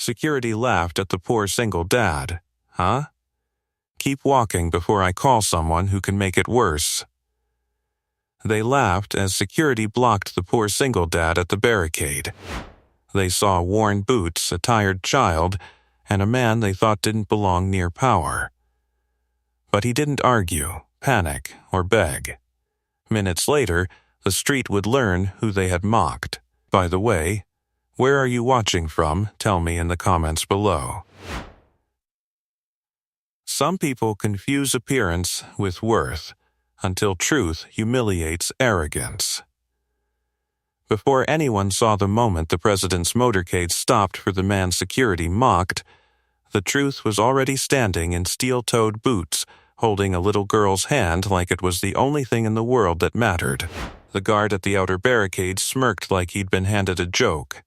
Security laughed at the poor single dad. Huh? Keep walking before I call someone who can make it worse. They laughed as security blocked the poor single dad at the barricade. They saw worn boots, a tired child, and a man they thought didn't belong near power. But he didn't argue, panic, or beg. Minutes later, the street would learn who they had mocked. By the way, where are you watching from? Tell me in the comments below. Some people confuse appearance with worth, until truth humiliates arrogance. Before anyone saw the moment the president's motorcade stopped for the man security mocked, the truth was already standing in steel-toed boots, holding a little girl's hand like it was the only thing in the world that mattered. The guard at the outer barricade smirked like he'd been handed a joke.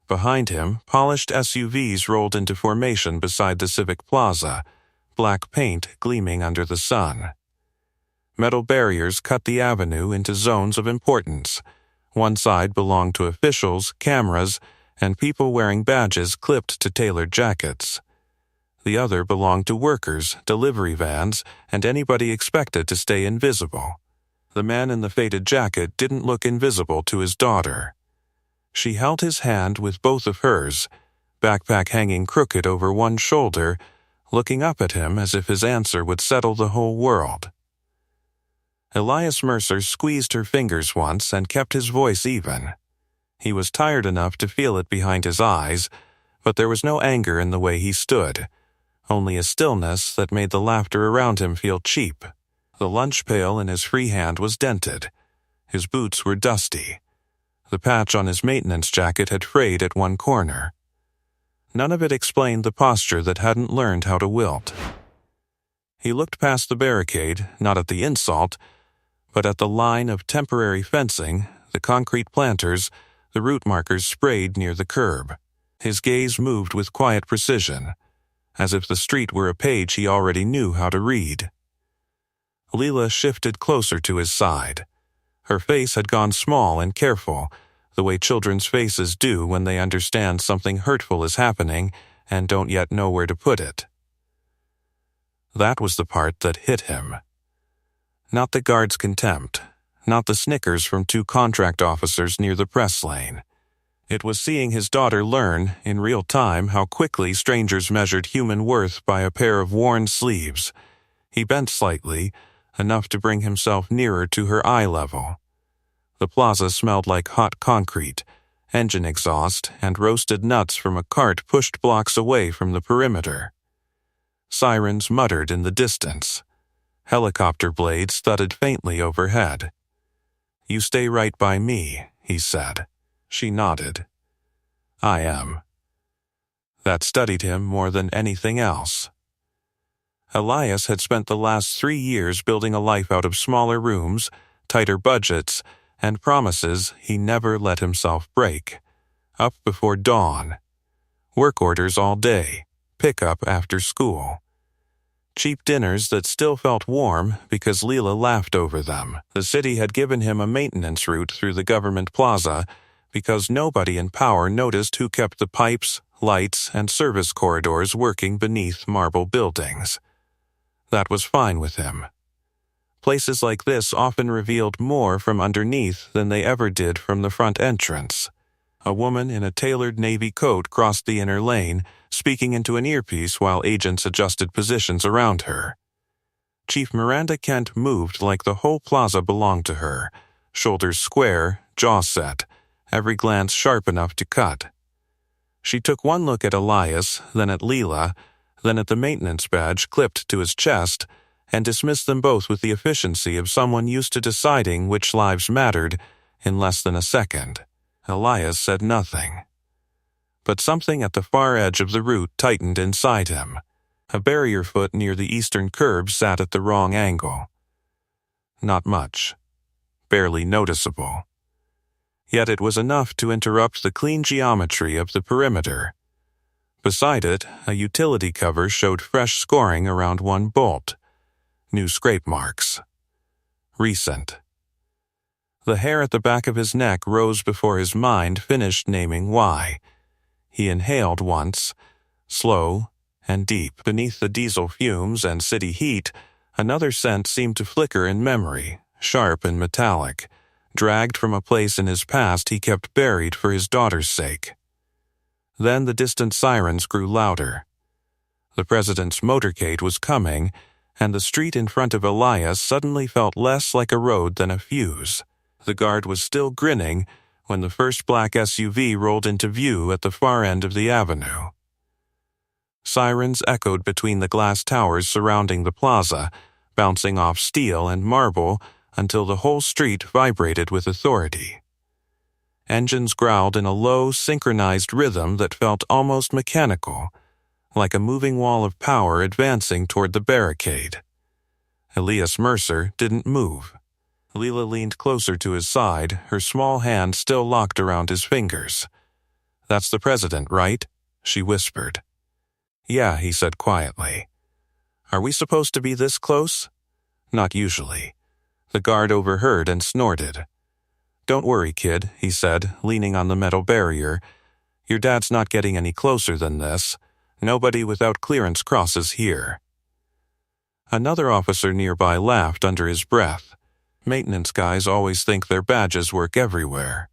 Behind him, polished SUVs rolled into formation beside the Civic Plaza, black paint gleaming under the sun. Metal barriers cut the avenue into zones of importance. One side belonged to officials, cameras, and people wearing badges clipped to tailored jackets. The other belonged to workers, delivery vans, and anybody expected to stay invisible. The man in the faded jacket didn't look invisible to his daughter. She held his hand with both of hers, backpack hanging crooked over one shoulder, looking up at him as if his answer would settle the whole world. Elias Mercer squeezed her fingers once and kept his voice even. He was tired enough to feel it behind his eyes, but there was no anger in the way he stood, only a stillness that made the laughter around him feel cheap. The lunch pail in his free hand was dented. His boots were dusty. The patch on his maintenance jacket had frayed at one corner. None of it explained the posture that hadn't learned how to wilt. He looked past the barricade, not at the insult, but at the line of temporary fencing, the concrete planters, the route markers sprayed near the curb. His gaze moved with quiet precision, as if the street were a page he already knew how to read. Leela shifted closer to his side. Her face had gone small and careful, the way children's faces do when they understand something hurtful is happening and don't yet know where to put it. That was the part that hit him. Not the guard's contempt, not the snickers from two contract officers near the press lane. It was seeing his daughter learn, in real time, how quickly strangers measured human worth by a pair of worn sleeves. He bent slightly, enough to bring himself nearer to her eye level. The plaza smelled like hot concrete, engine exhaust, and roasted nuts from a cart pushed blocks away from the perimeter. Sirens muttered in the distance. Helicopter blades thudded faintly overhead. "You stay right by me," he said. She nodded. "I am." That studied him more than anything else. Elias had spent the last 3 years building a life out of smaller rooms, tighter budgets, and promises he never let himself break. Up before dawn. Work orders all day. Pickup after school. Cheap dinners that still felt warm because Leela laughed over them. The city had given him a maintenance route through the government plaza because nobody in power noticed who kept the pipes, lights, and service corridors working beneath marble buildings. That was fine with him. Places like this often revealed more from underneath than they ever did from the front entrance. A woman in a tailored navy coat crossed the inner lane, speaking into an earpiece while agents adjusted positions around her. Chief Miranda Kent moved like the whole plaza belonged to her, shoulders square, jaw set, every glance sharp enough to cut. She took one look at Elias, then at Leela, then at the maintenance badge clipped to his chest, and dismissed them both with the efficiency of someone used to deciding which lives mattered in less than a second. Elias said nothing. But something at the far edge of the route tightened inside him. A barrier foot near the eastern curb sat at the wrong angle. Not much. Barely noticeable. Yet it was enough to interrupt the clean geometry of the perimeter. Beside it, a utility cover showed fresh scoring around one bolt. New scrape marks. Recent. The hair at the back of his neck rose before his mind finished naming why. He inhaled once, slow and deep. Beneath the diesel fumes and city heat, another scent seemed to flicker in memory, sharp and metallic, dragged from a place in his past he kept buried for his daughter's sake. Then the distant sirens grew louder. The president's motorcade was coming, and the street in front of Elias suddenly felt less like a road than a fuse. The guard was still grinning when the first black SUV rolled into view at the far end of the avenue. Sirens echoed between the glass towers surrounding the plaza, bouncing off steel and marble until the whole street vibrated with authority. Engines growled in a low, synchronized rhythm that felt almost mechanical, like a moving wall of power advancing toward the barricade. Elias Mercer didn't move. Leela leaned closer to his side, her small hand still locked around his fingers. "That's the president, right?" she whispered. "Yeah," he said quietly. "Are we supposed to be this close?" "Not usually." The guard overheard and snorted. "Don't worry, kid," he said, leaning on the metal barrier. "Your dad's not getting any closer than this. Nobody without clearance crosses here." Another officer nearby laughed under his breath. Maintenance guys always think their badges work everywhere.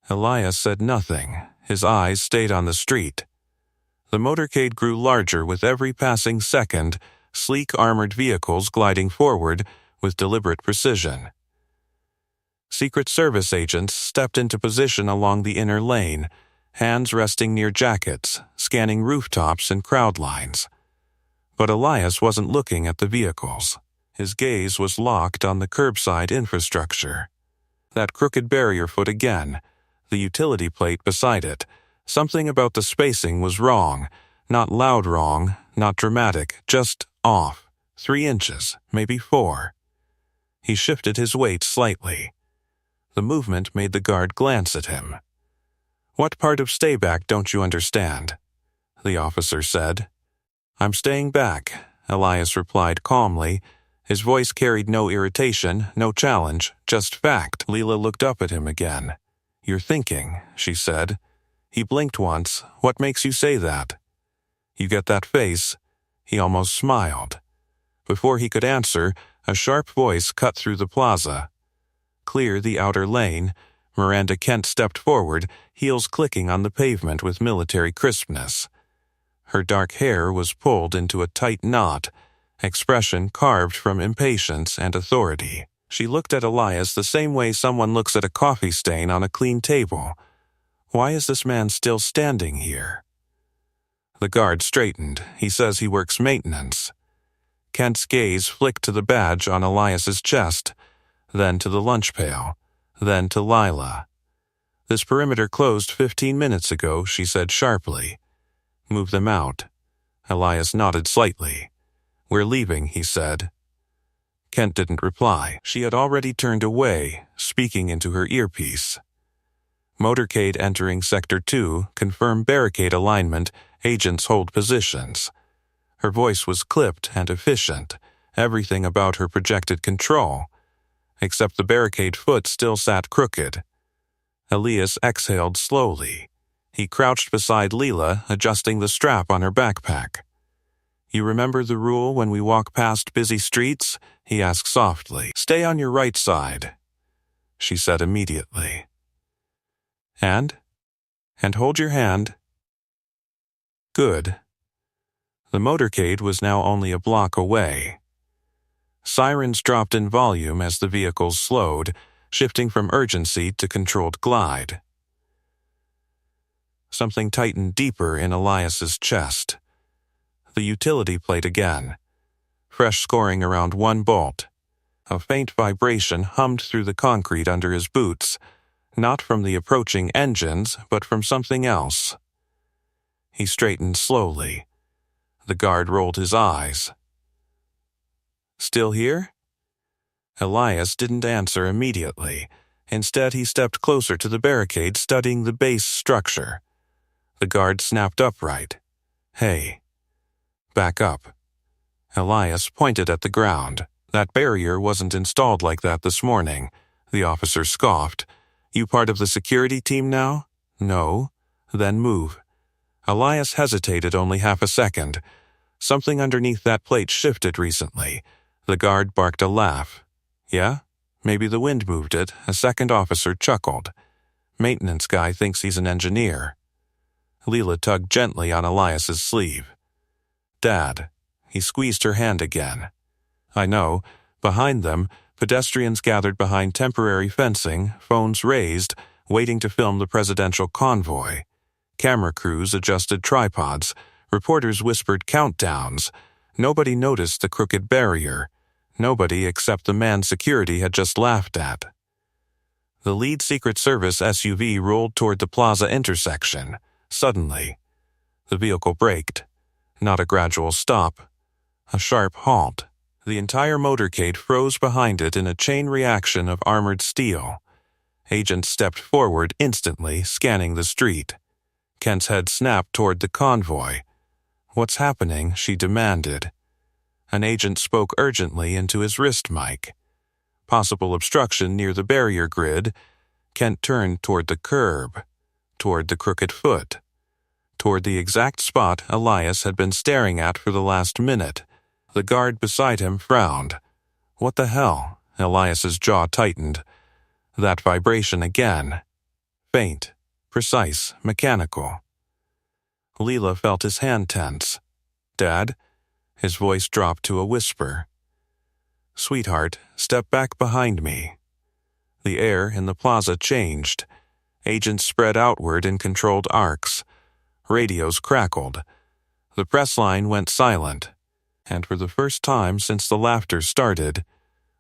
Elias said nothing. His eyes stayed on the street. The motorcade grew larger with every passing second, sleek armored vehicles gliding forward with deliberate precision. Secret Service agents stepped into position along the inner lane, hands resting near jackets, scanning rooftops and crowd lines. But Elias wasn't looking at the vehicles. His gaze was locked on the curbside infrastructure. That crooked barrier foot again, the utility plate beside it. Something about the spacing was wrong. Not loud wrong, not dramatic, just off. 3 inches, maybe 4. He shifted his weight slightly. The movement made the guard glance at him. "What part of stay back don't you understand?" the officer said. "I'm staying back," Elias replied calmly. His voice carried no irritation, no challenge, just fact. Leela looked up at him again. "You're thinking," she said. He blinked once. "What makes you say that?" "You get that face?" He almost smiled. Before he could answer, a sharp voice cut through the plaza. Clear the outer lane, Miranda Kent stepped forward, heels clicking on the pavement with military crispness. Her dark hair was pulled into a tight knot, expression carved from impatience and authority. She looked at Elias the same way someone looks at a coffee stain on a clean table. Why is this man still standing here? The guard straightened. He says he works maintenance. Kent's gaze flicked to the badge on Elias's chest, then to the lunch pail, then to Lila. "This perimeter closed 15 minutes ago," she said sharply. "Move them out." Elias nodded slightly. "We're leaving," he said. Kent didn't reply. She had already turned away, speaking into her earpiece. "Motorcade entering Sector 2, confirm barricade alignment, agents hold positions." Her voice was clipped and efficient, everything about her projected control, except the barricade foot still sat crooked. Elias exhaled slowly. He crouched beside Leela, adjusting the strap on her backpack. "You remember the rule when we walk past busy streets?" he asked softly. "Stay on your right side," she said immediately. And hold your hand." Good. The motorcade was now only a block away. Sirens dropped in volume as the vehicles slowed, shifting from urgency to controlled glide. Something tightened deeper in Elias's chest. The utility plate again. Fresh scoring around one bolt. A faint vibration hummed through the concrete under his boots, not from the approaching engines, but from something else. He straightened slowly. The guard rolled his eyes. "Still here?" Elias didn't answer immediately. Instead, he stepped closer to the barricade, studying the base structure. The guard snapped upright. "Hey. Back up." Elias pointed at the ground. "That barrier wasn't installed like that this morning," the officer scoffed. "You part of the security team now?" "No." then move. Elias hesitated only half a second. Something underneath that plate shifted recently. The guard barked a laugh. Yeah? Maybe the wind moved it, a second officer chuckled. Maintenance guy thinks he's an engineer. Leela tugged gently on Elias's sleeve. Dad. He squeezed her hand again. I know. Behind them, pedestrians gathered behind temporary fencing, phones raised, waiting to film the presidential convoy. Camera crews adjusted tripods. Reporters whispered countdowns. Nobody noticed the crooked barrier. Nobody except the man security had just laughed at. The lead Secret Service SUV rolled toward the plaza intersection. Suddenly, the vehicle braked. Not a gradual stop. A sharp halt. The entire motorcade froze behind it in a chain reaction of armored steel. Agents stepped forward instantly, scanning the street. Kent's head snapped toward the convoy. What's happening? She demanded. An agent spoke urgently into his wrist mic. Possible obstruction near the barrier grid. Kent turned toward the curb, toward the crooked foot, toward the exact spot Elias had been staring at for the last minute. The guard beside him frowned. What the hell? Elias's jaw tightened. That vibration again. Faint, precise, mechanical. Leela felt his hand tense. Dad? His voice dropped to a whisper. Sweetheart, step back behind me. The air in the plaza changed. Agents spread outward in controlled arcs. Radios crackled. The press line went silent. And for the first time since the laughter started,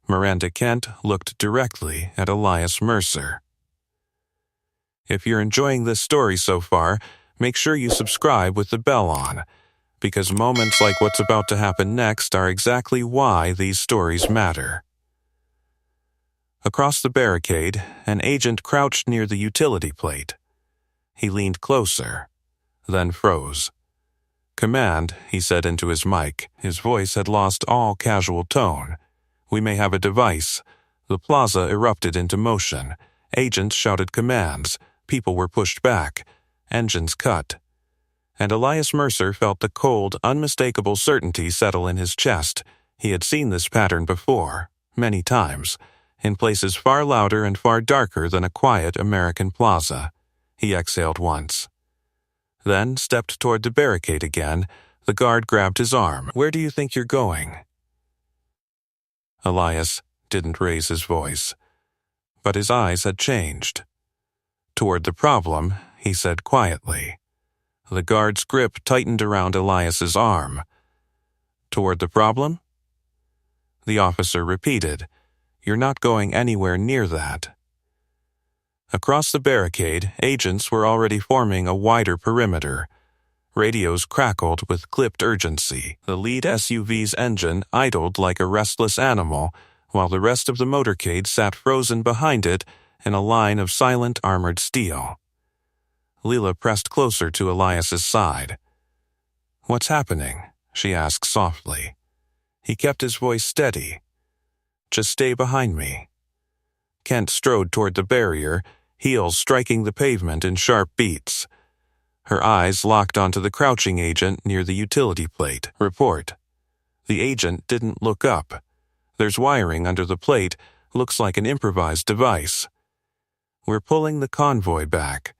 Miranda Kent looked directly at Elias Mercer. If you're enjoying this story so far, make sure you subscribe with the bell on, because moments like what's about to happen next are exactly why these stories matter. Across the barricade, an agent crouched near the utility plate. He leaned closer, then froze. Command, he said into his mic. His voice had lost all casual tone. We may have a device. The plaza erupted into motion. Agents shouted commands. People were pushed back. Engines cut. And Elias Mercer felt the cold, unmistakable certainty settle in his chest. He had seen this pattern before, many times, in places far louder and far darker than a quiet American plaza. He exhaled once. Then stepped toward the barricade again. The guard grabbed his arm. Where do you think you're going? Elias didn't raise his voice, but his eyes had changed. Toward the problem, he said quietly. The guard's grip tightened around Elias's arm. Toward the problem? The officer repeated, You're not going anywhere near that. Across the barricade, agents were already forming a wider perimeter. Radios crackled with clipped urgency. The lead SUV's engine idled like a restless animal, while the rest of the motorcade sat frozen behind it in a line of silent armored steel. Leela pressed closer to Elias's side. What's happening? She asked softly. He kept his voice steady. Just stay behind me. Kent strode toward the barrier, heels striking the pavement in sharp beats. Her eyes locked onto the crouching agent near the utility plate. Report. The agent didn't look up. There's wiring under the plate, looks like an improvised device. We're pulling the convoy back.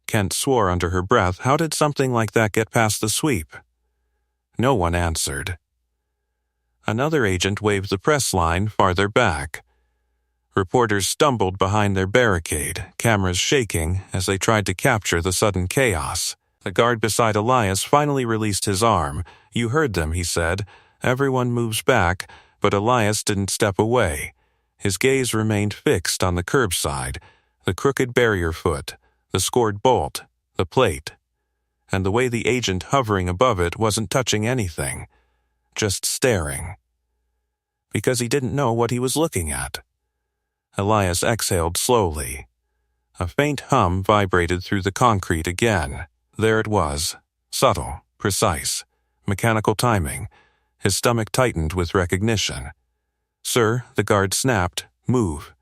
Kent swore under her breath. How did something like that get past the sweep? No one answered. Another agent waved the press line farther back. Reporters stumbled behind their barricade, cameras shaking as they tried to capture the sudden chaos. The guard beside Elias finally released his arm. You heard them, he said. Everyone moves back, but Elias didn't step away. His gaze remained fixed on the curbside, the crooked barrier foot, the scored bolt, the plate. And the way the agent hovering above it wasn't touching anything, just staring. Because he didn't know what he was looking at. Elias exhaled slowly. A faint hum vibrated through the concrete again. There it was, subtle, precise, mechanical timing. His stomach tightened with recognition. Sir, the guard snapped, move.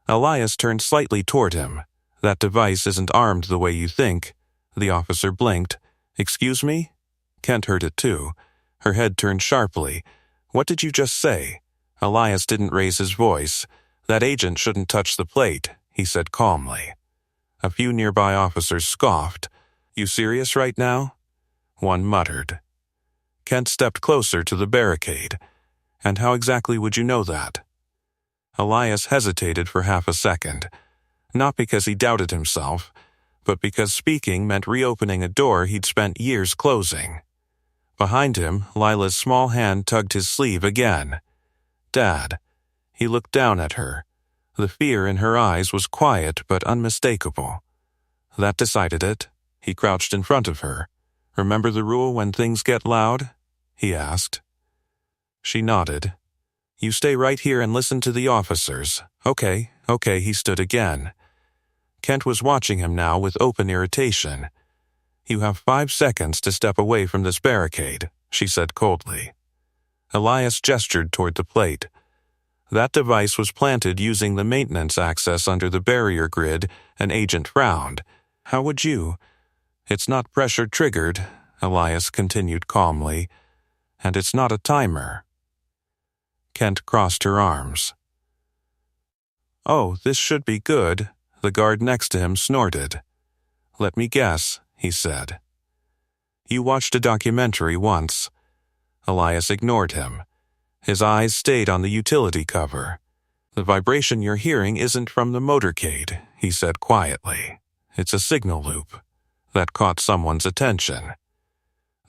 Elias turned slightly toward him. That device isn't armed the way you think. The officer blinked. "Excuse me?" Kent heard it too. Her head turned sharply. "What did you just say?" Elias didn't raise his voice. "That agent shouldn't touch the plate," he said calmly. A few nearby officers scoffed. "You serious right now?" One muttered. Kent stepped closer to the barricade. "And how exactly would you know that?" Elias hesitated for half a second, not because he doubted himself, but because speaking meant reopening a door he'd spent years closing. Behind him, Lila's small hand tugged his sleeve again. "Dad." He looked down at her. The fear in her eyes was quiet but unmistakable. That decided it. He crouched in front of her. "Remember the rule when things get loud?" he asked. She nodded. "You stay right here and listen to the officers." Okay, he stood again. Kent was watching him now with open irritation. "You have 5 seconds to step away from this barricade," she said coldly. Elias gestured toward the plate. That device was planted using the maintenance access under the barrier grid. An agent frowned. "How would you?" "It's not pressure-triggered," Elias continued calmly, "and it's not a timer." Kent crossed her arms. "Oh, this should be good," the guard next to him snorted. "Let me guess," he said. "You watched a documentary once." Elias ignored him. His eyes stayed on the utility cover. "The vibration you're hearing isn't from the motorcade," he said quietly. "It's a signal loop." That caught someone's attention.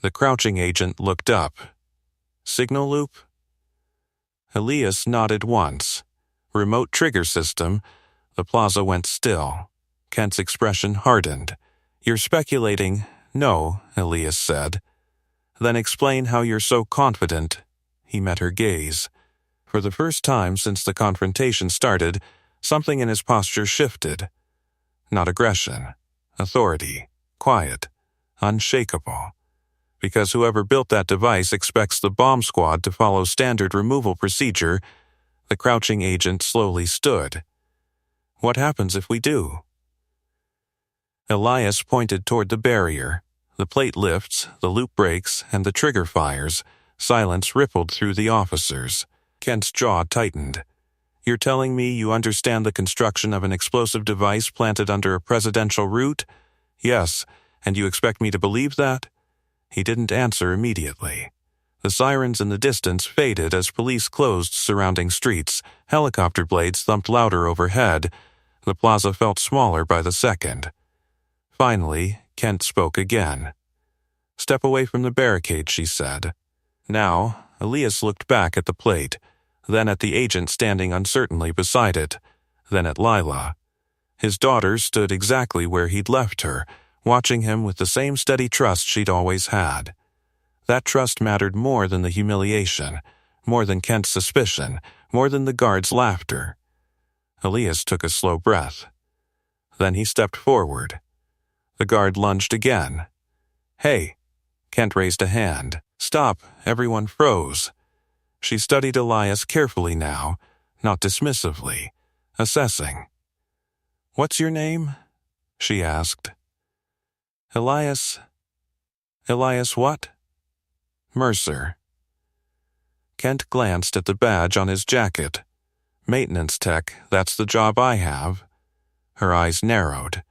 The crouching agent looked up. "Signal loop?" Elias nodded once. "Remote trigger system." The plaza went still. Kent's expression hardened. "You're speculating." "No," Elias said. "Then explain how you're so confident." He met her gaze. For the first time since the confrontation started, something in his posture shifted. Not aggression. Authority. Quiet. Unshakable. Because whoever built that device expects the bomb squad to follow standard removal procedure, the crouching agent slowly stood. "What happens if we do?" Elias pointed toward the barrier. The plate lifts, the loop breaks, and the trigger fires. Silence rippled through the officers. Kent's jaw tightened. "You're telling me you understand the construction of an explosive device planted under a presidential route?" "Yes, and you expect me to believe that?" He didn't answer immediately. The sirens in the distance faded as police closed surrounding streets. Helicopter blades thumped louder overhead. The plaza felt smaller by the second. Finally, Kent spoke again. "Step away from the barricade," she said. Now, Elias looked back at the plate, then at the agent standing uncertainly beside it, then at Lila. His daughter stood exactly where he'd left her, watching him with the same steady trust she'd always had. That trust mattered more than the humiliation, more than Kent's suspicion, more than the guard's laughter. Elias took a slow breath. Then he stepped forward. The guard lunged again. "Hey!" Kent raised a hand. "Stop!" Everyone froze. She studied Elias carefully now, not dismissively, assessing. "What's your name?" she asked. "Elias." "Elias what?" "Mercer." Kent glanced at the badge on his jacket. "Maintenance tech, that's the job I have." Her eyes narrowed.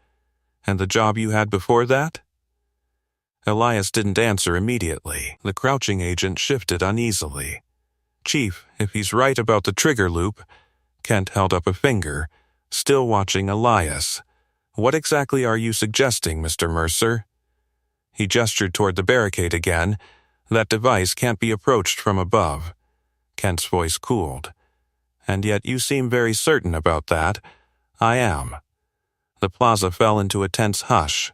"And the job you had before that?" Elias didn't answer immediately. The crouching agent shifted uneasily. "Chief, if he's right about the trigger loop," Kent held up a finger, still watching Elias. "What exactly are you suggesting, Mr. Mercer?" He gestured toward the barricade again. "That device can't be approached from above." Kent's voice cooled. "And yet you seem very certain about that." "I am." The plaza fell into a tense hush.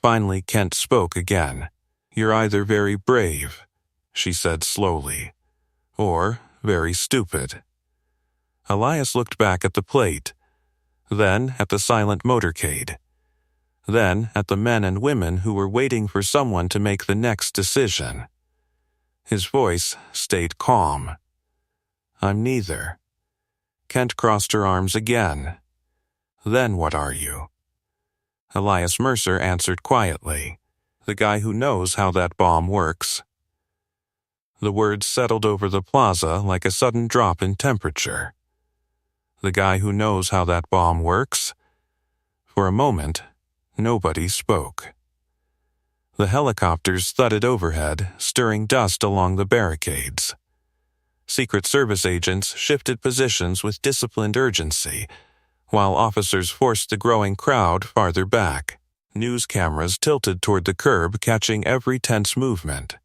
Finally, Kent spoke again. "You're either very brave," she said slowly, "or very stupid." Elias looked back at the plate, then at the silent motorcade, then at the men and women who were waiting for someone to make the next decision. His voice stayed calm. "I'm neither." Kent crossed her arms again. "Then what are you?" Elias Mercer answered quietly. The guy who knows how that bomb works. The words settled over the plaza like a sudden drop in temperature. The guy who knows how that bomb works? For a moment, nobody spoke. The helicopters thudded overhead, stirring dust along the barricades. Secret Service agents shifted positions with disciplined urgency, while officers forced the growing crowd farther back. News cameras tilted toward the curb, catching every tense movement.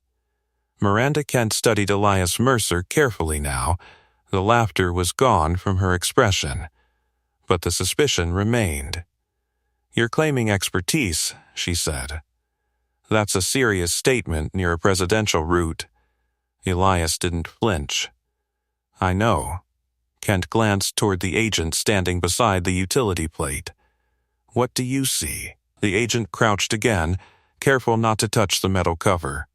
Miranda Kent studied Elias Mercer carefully now. The laughter was gone from her expression, but the suspicion remained. "You're claiming expertise," she said. "That's a serious statement near a presidential route." Elias didn't flinch. "I know." Kent glanced toward the agent standing beside the utility plate. "What do you see?" The agent crouched again, careful not to touch the metal cover.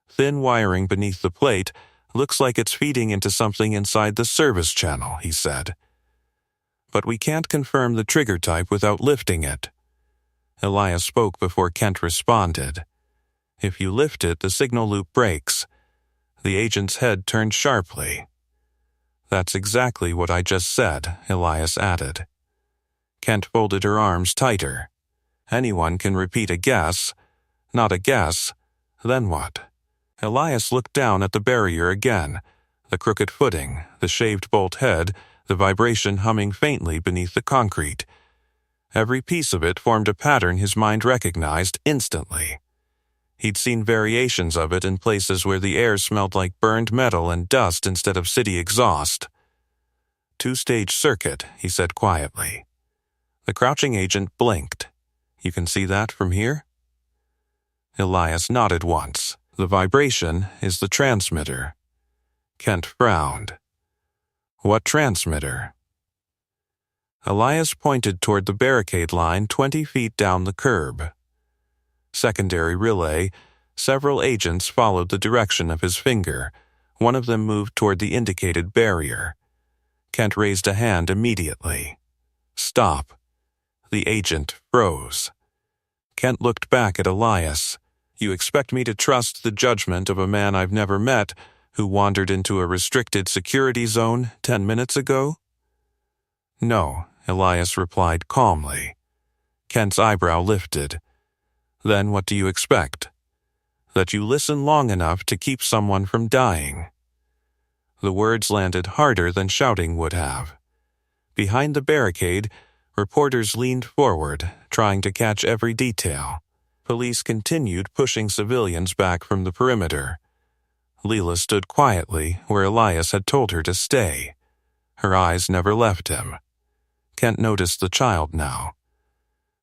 "Thin wiring beneath the plate. Looks like it's feeding into something inside the service channel," he said. "But we can't confirm the trigger type without lifting it." Elias spoke before Kent responded. "If you lift it, the signal loop breaks." The agent's head turned sharply. "That's exactly what I just said," Elias added. Kent folded her arms tighter. "Anyone can repeat a guess. Not a guess. Then what?" Elias looked down at the barrier again, the crooked footing, the shaved bolt head, the vibration humming faintly beneath the concrete. Every piece of it formed a pattern his mind recognized instantly. He'd seen variations of it in places where the air smelled like burned metal and dust instead of city exhaust. "Two-stage circuit," he said quietly. The crouching agent blinked. "You can see that from here?" Elias nodded once. "The vibration is the transmitter." Kent frowned. "What transmitter?" Elias pointed toward the barricade line 20 feet down the curb. Secondary relay. Several agents followed the direction of his finger. One of them moved toward the indicated barrier. Kent raised a hand immediately. "Stop." The agent froze. Kent looked back at Elias. "You expect me to trust the judgment of a man I've never met who wandered into a restricted security zone 10 minutes ago?" "No," Elias replied calmly. Kent's eyebrow lifted. "Then what do you expect? That you listen long enough to keep someone from dying." The words landed harder than shouting would have. Behind the barricade, reporters leaned forward, trying to catch every detail. Police continued pushing civilians back from the perimeter. Leela stood quietly where Elias had told her to stay. Her eyes never left him. Kent noticed the child now.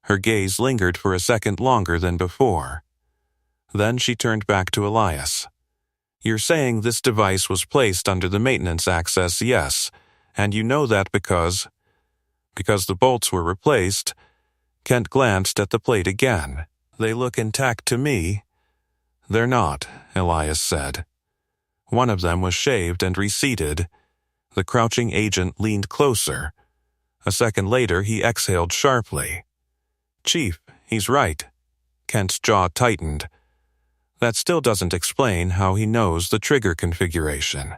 Her gaze lingered for a second longer than before. Then she turned back to Elias. "You're saying this device was placed under the maintenance access, yes, and you know that because the bolts were replaced." Kent glanced at the plate again. "They look intact to me." "They're not," Elias said. One of them was shaved and reseated. The crouching agent leaned closer. A second later, he exhaled sharply. "Chief, he's right." Kent's jaw tightened. "That still doesn't explain how he knows the trigger configuration."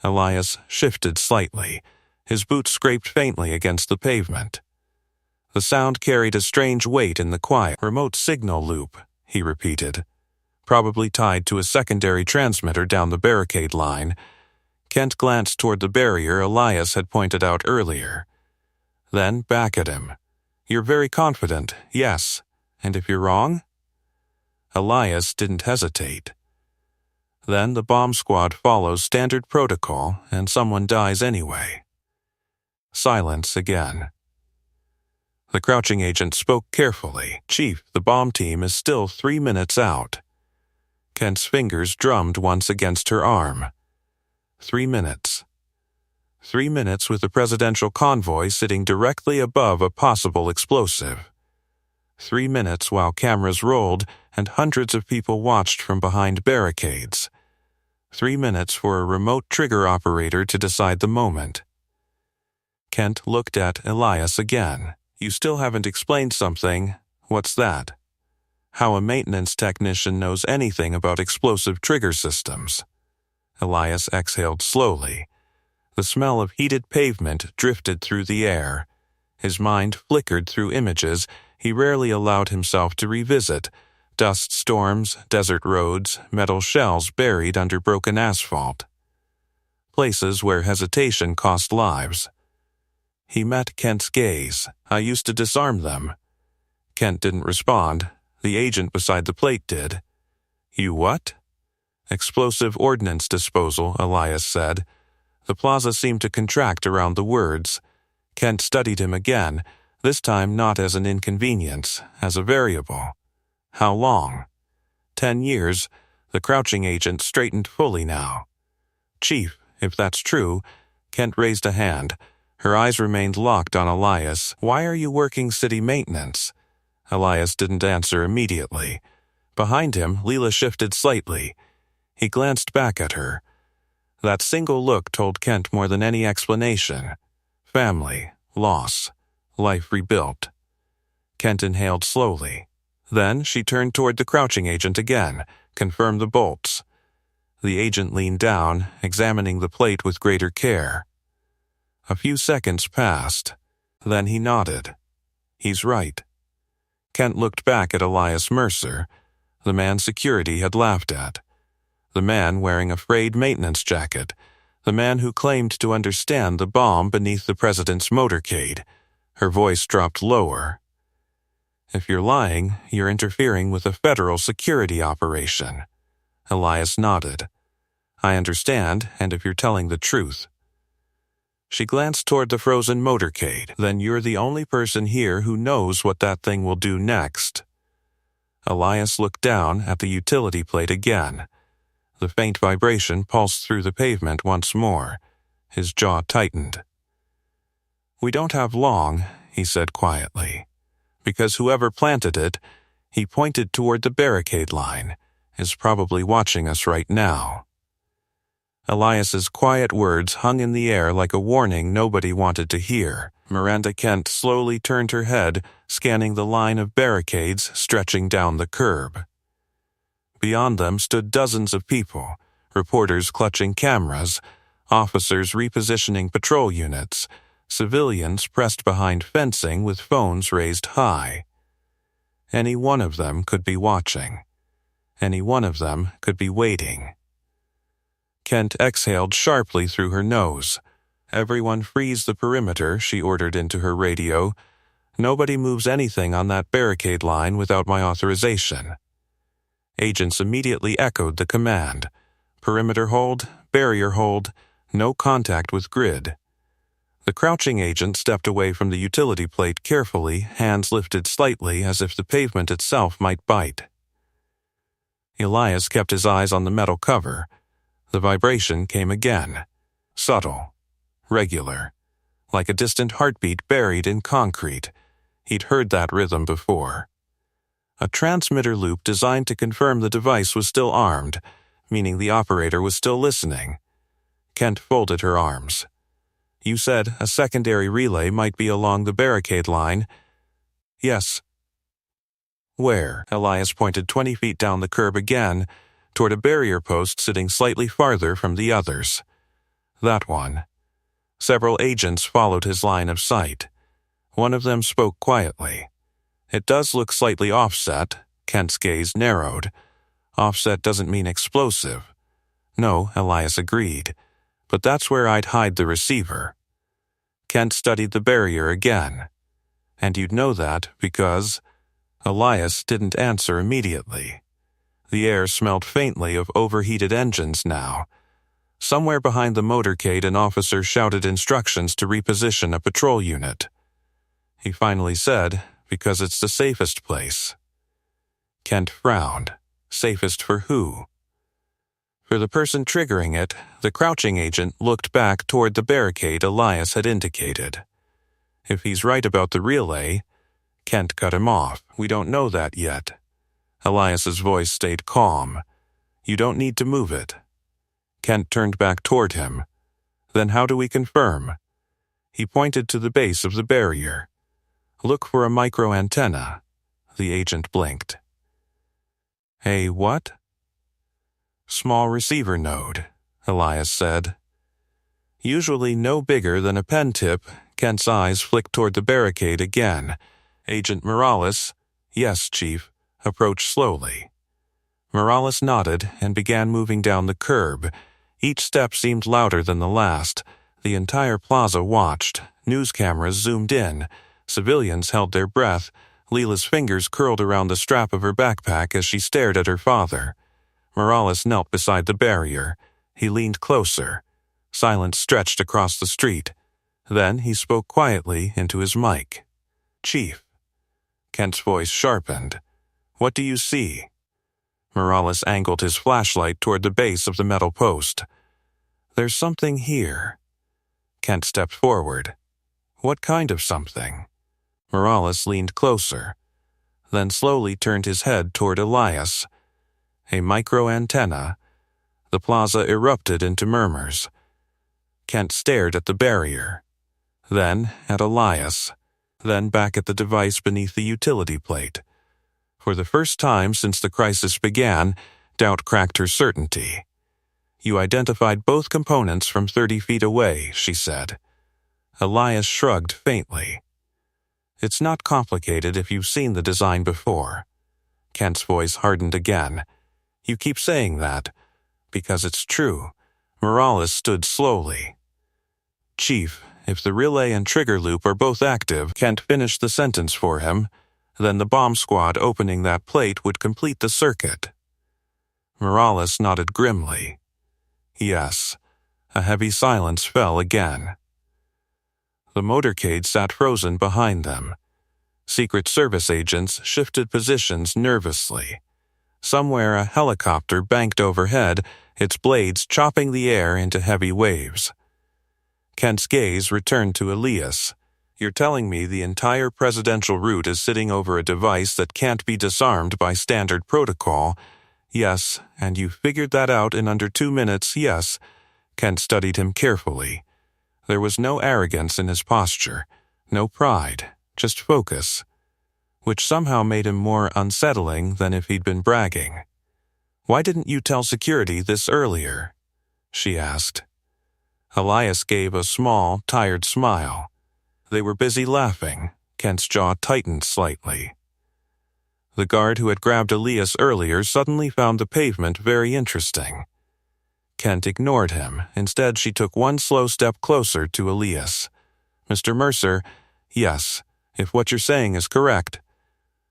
Elias shifted slightly. His boots scraped faintly against the pavement. The sound carried a strange weight in the quiet. "Remote signal loop," he repeated. "Probably tied to a secondary transmitter down the barricade line." Kent glanced toward the barrier Elias had pointed out earlier. Then back at him. "You're very confident, yes. And if you're wrong?" Elias didn't hesitate. "Then the bomb squad follows standard protocol and someone dies anyway." Silence again. The crouching agent spoke carefully. "Chief, the bomb team is still 3 minutes out." Kent's fingers drummed once against her arm. 3 minutes. 3 minutes with the presidential convoy sitting directly above a possible explosive. 3 minutes while cameras rolled and hundreds of people watched from behind barricades. 3 minutes for a remote trigger operator to decide the moment. Kent looked at Elias again. You still haven't explained something. What's that? How a maintenance technician knows anything about explosive trigger systems. Elias exhaled slowly. The smell of heated pavement drifted through the air. His mind flickered through images he rarely allowed himself to revisit: dust storms, desert roads, metal shells buried under broken asphalt. Places where hesitation cost lives. He met Kent's gaze. I used to disarm them. Kent didn't respond. The agent beside the plate did. You what? Explosive ordnance disposal, Elias said. The plaza seemed to contract around the words. Kent studied him again, this time not as an inconvenience, as a variable. How long? 10 years. The crouching agent straightened fully now. Chief, if that's true, Kent raised a hand. Her eyes remained locked on Elias. Why are you working city maintenance? Elias didn't answer immediately. Behind him, Leela shifted slightly. He glanced back at her. That single look told Kent more than any explanation. Family, loss, life rebuilt. Kent inhaled slowly. Then she turned toward the crouching agent again, confirmed the bolts. The agent leaned down, examining the plate with greater care. A few seconds passed. Then he nodded. He's right. Kent looked back at Elias Mercer, the man security had laughed at. The man wearing a frayed maintenance jacket, the man who claimed to understand the bomb beneath the president's motorcade. Her voice dropped lower. If you're lying, you're interfering with a federal security operation. Elias nodded. I understand, and if you're telling the truth. She glanced toward the frozen motorcade. Then you're the only person here who knows what that thing will do next. Elias looked down at the utility plate again. The faint vibration pulsed through the pavement once more. His jaw tightened. We don't have long, he said quietly, because whoever planted it, he pointed toward the barricade line, is probably watching us right now. Elias's quiet words hung in the air like a warning nobody wanted to hear. Miranda Kent slowly turned her head, scanning the line of barricades stretching down the curb. Beyond them stood dozens of people, reporters clutching cameras, officers repositioning patrol units, civilians pressed behind fencing with phones raised high. Any one of them could be watching. Any one of them could be waiting. Kent exhaled sharply through her nose. Everyone freeze the perimeter, she ordered into her radio. Nobody moves anything on that barricade line without my authorization. Agents immediately echoed the command. Perimeter hold, barrier hold, no contact with grid. The crouching agent stepped away from the utility plate carefully, hands lifted slightly as if the pavement itself might bite. Elias kept his eyes on the metal cover. The vibration came again. Subtle. Regular. Like a distant heartbeat buried in concrete. He'd heard that rhythm before. A transmitter loop designed to confirm the device was still armed, meaning the operator was still listening. Kent folded her arms. You said a secondary relay might be along the barricade line. Yes. Where? Elias pointed 20 feet down the curb again, toward a barrier post sitting slightly farther from the others. That one. Several agents followed his line of sight. One of them spoke quietly. It does look slightly offset. Kent's gaze narrowed. Offset doesn't mean explosive. No, Elias agreed. But that's where I'd hide the receiver. Kent studied the barrier again. And you'd know that because... Elias didn't answer immediately. The air smelled faintly of overheated engines now. Somewhere behind the motorcade, an officer shouted instructions to reposition a patrol unit. He finally said, because it's the safest place. Kent frowned. Safest for who? For the person triggering it, the crouching agent looked back toward the barricade Elias had indicated. If he's right about the relay, Kent cut him off. We don't know that yet. Elias's voice stayed calm. You don't need to move it. Kent turned back toward him. Then how do we confirm? He pointed to the base of the barrier. Look for a micro-antenna. The agent blinked. A what? Small receiver node, Elias said. Usually no bigger than a pen tip, Kent's eyes flicked toward the barricade again. Agent Morales, yes, Chief, approached slowly. Morales nodded and began moving down the curb. Each step seemed louder than the last. The entire plaza watched. News cameras zoomed in. Civilians held their breath. Leela's fingers curled around the strap of her backpack as she stared at her father. Morales knelt beside the barrier. He leaned closer. Silence stretched across the street. Then he spoke quietly into his mic. Chief. Kent's voice sharpened. What do you see? Morales angled his flashlight toward the base of the metal post. There's something here. Kent stepped forward. What kind of something? Morales leaned closer, then slowly turned his head toward Elias. A micro-antenna. The plaza erupted into murmurs. Kent stared at the barrier, then at Elias, then back at the device beneath the utility plate. For the first time since the crisis began, doubt cracked her certainty. You identified both components from 30 feet away, she said. Elias shrugged faintly. It's not complicated if you've seen the design before. Kent's voice hardened again. You keep saying that, because it's true. Morales stood slowly. Chief, if the relay and trigger loop are both active, Kent finished the sentence for him. Then the bomb squad opening that plate would complete the circuit. Morales nodded grimly. Yes. A heavy silence fell again. The motorcade sat frozen behind them. Secret Service agents shifted positions nervously. Somewhere a helicopter banked overhead, its blades chopping the air into heavy waves. Kent's gaze returned to Elias. You're telling me the entire presidential route is sitting over a device that can't be disarmed by standard protocol? Yes, and you figured that out in under 2 minutes, yes. Kent studied him carefully. There was no arrogance in his posture, no pride, just focus, which somehow made him more unsettling than if he'd been bragging. Why didn't you tell security this earlier? She asked. Elias gave a small, tired smile. They were busy laughing. Kent's jaw tightened slightly. The guard who had grabbed Elias earlier suddenly found the pavement very interesting. Kent ignored him. Instead, she took one slow step closer to Elias. Mr. Mercer, yes, if what you're saying is correct.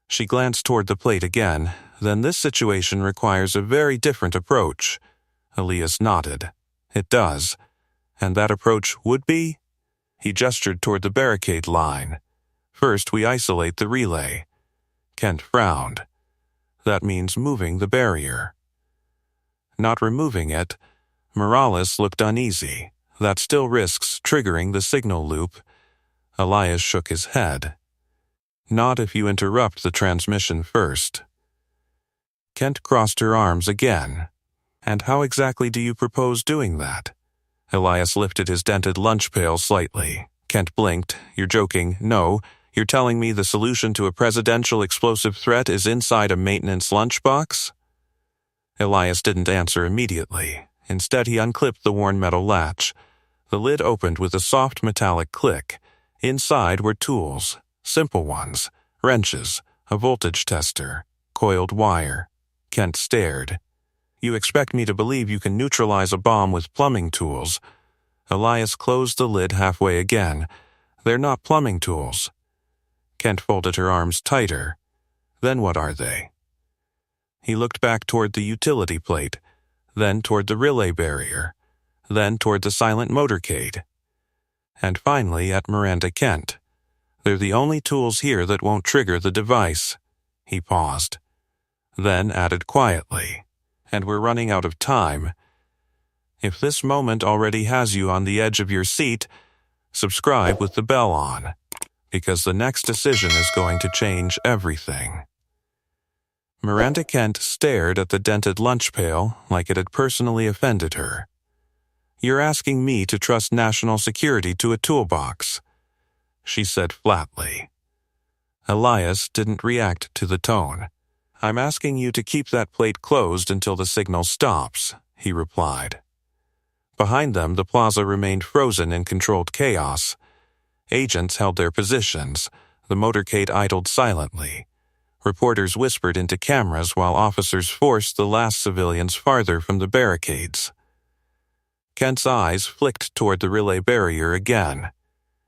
She glanced toward the plate again. Then this situation requires a very different approach. Elias nodded. It does. And that approach would be? He gestured toward the barricade line. First, we isolate the relay. Kent frowned. That means moving the barrier. Not removing it. Morales looked uneasy. That still risks triggering the signal loop. Elias shook his head. Not if you interrupt the transmission first. Kent crossed her arms again. And how exactly do you propose doing that? Elias lifted his dented lunch pail slightly. Kent blinked. You're joking. No, you're telling me the solution to a presidential explosive threat is inside a maintenance lunchbox? Elias didn't answer immediately. Instead, he unclipped the worn metal latch. The lid opened with a soft metallic click. Inside were tools, simple ones, wrenches, a voltage tester, coiled wire. Kent stared. You expect me to believe you can neutralize a bomb with plumbing tools? Elias closed the lid halfway again. They're not plumbing tools. Kent folded her arms tighter. Then what are they? He looked back toward the utility plate, then toward the relay barrier, then toward the silent motorcade, and finally at Miranda Kent. They're the only tools here that won't trigger the device. He paused, then added quietly, and we're running out of time. If this moment already has you on the edge of your seat, subscribe with the bell on, because the next decision is going to change everything. Miranda Kent stared at the dented lunch pail like it had personally offended her. You're asking me to trust national security to a toolbox, she said flatly. Elias didn't react to the tone. "I'm asking you to keep that plate closed until the signal stops," he replied. Behind them, the plaza remained frozen in controlled chaos. Agents held their positions. The motorcade idled silently. Reporters whispered into cameras while officers forced the last civilians farther from the barricades. Kent's eyes flicked toward the relay barrier again.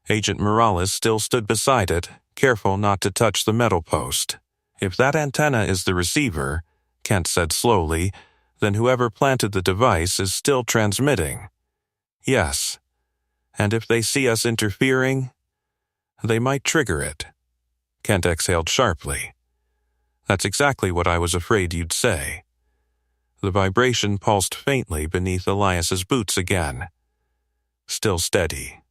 Agent Morales still stood beside it, careful not to touch the metal post. "If that antenna is the receiver," Kent said slowly, "then whoever planted the device is still transmitting." "Yes. And if they see us interfering, they might trigger it." Kent exhaled sharply. "That's exactly what I was afraid you'd say." The vibration pulsed faintly beneath Elias's boots again. Still steady.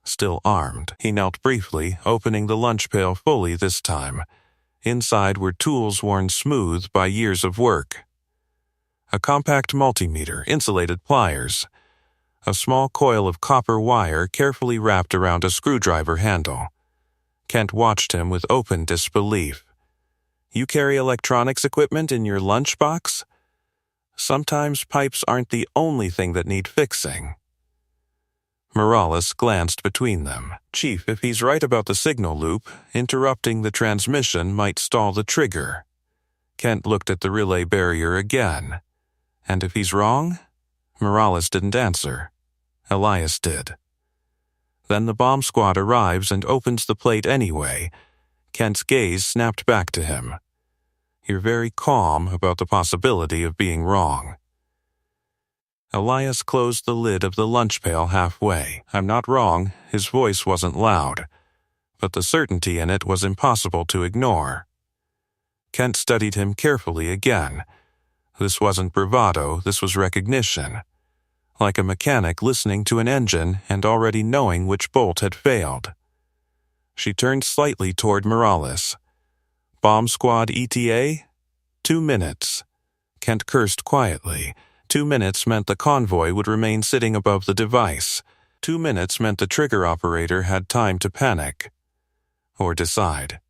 Still armed. He knelt briefly, opening the lunch pail fully this time. Inside were tools worn smooth by years of work. A compact multimeter, insulated pliers, a small coil of copper wire carefully wrapped around a screwdriver handle. Kent watched him with open disbelief. "You carry electronics equipment in your lunchbox? Sometimes pipes aren't the only thing that need fixing." Morales glanced between them. "Chief, if he's right about the signal loop, interrupting the transmission might stall the trigger." Kent looked at the relay barrier again. "And if he's wrong?" Morales didn't answer. Elias did. "Then the bomb squad arrives and opens the plate anyway." Kent's gaze snapped back to him. "You're very calm about the possibility of being wrong." Elias closed the lid of the lunch pail halfway. "I'm not wrong." His voice wasn't loud, but the certainty in it was impossible to ignore. Kent studied him carefully again. This wasn't bravado, this was recognition. Like a mechanic listening to an engine and already knowing which bolt had failed. She turned slightly toward Morales. "Bomb squad ETA? 2 minutes." Kent cursed quietly. 2 minutes meant the convoy would remain sitting above the device. 2 minutes meant the trigger operator had time to panic. Or decide.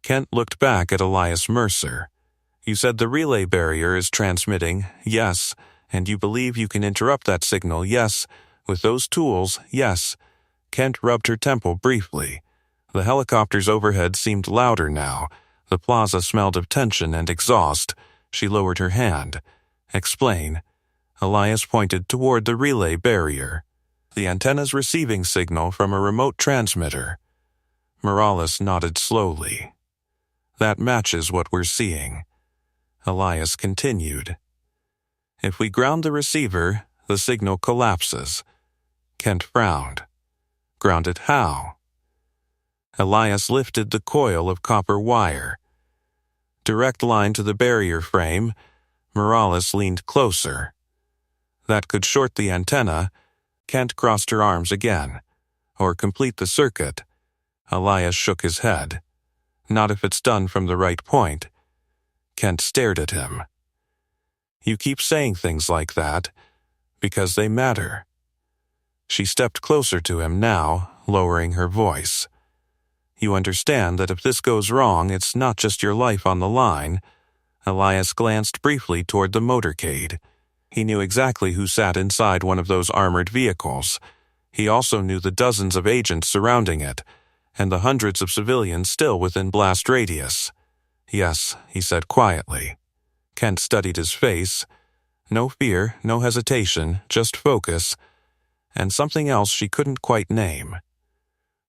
Kent looked back at Elias Mercer. "You said the relay barrier is transmitting, yes, and you believe you can interrupt that signal, yes, with those tools, yes." Kent rubbed her temple briefly. The helicopters overhead seemed louder now. The plaza smelled of tension and exhaust. She lowered her hand. "Explain." Elias pointed toward the relay barrier. "The antenna's receiving signal from a remote transmitter." Morales nodded slowly. "That matches what we're seeing." Elias continued. "If we ground the receiver, the signal collapses." Kent frowned. "Ground it how?" Elias lifted the coil of copper wire. "Direct line to the barrier frame." Morales leaned closer. "That could short the antenna." Kent crossed her arms again. "Or complete the circuit." Elias shook his head. "Not if it's done from the right point." Kent stared at him. "You keep saying things like that because they matter." She stepped closer to him now, lowering her voice. "You understand that if this goes wrong, it's not just your life on the line." Elias glanced briefly toward the motorcade. He knew exactly who sat inside one of those armored vehicles. He also knew the dozens of agents surrounding it, and the hundreds of civilians still within blast radius. "Yes," he said quietly. Kent studied his face. No fear, no hesitation, just focus, and something else she couldn't quite name.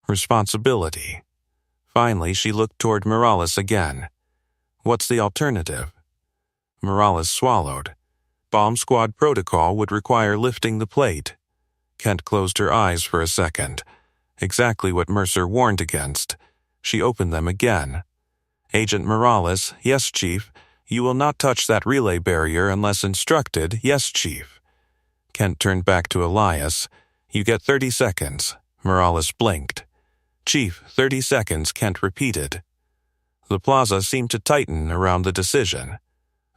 Responsibility. Finally, she looked toward Morales again. "What's the alternative?" Morales swallowed. "Bomb squad protocol would require lifting the plate." Kent closed her eyes for a second. Exactly what Mercer warned against. She opened them again. "Agent Morales, yes, Chief. You will not touch that relay barrier unless instructed, yes, Chief." Kent turned back to Elias. "You get 30 seconds." Morales blinked. "Chief, 30 seconds," Kent repeated. The plaza seemed to tighten around the decision.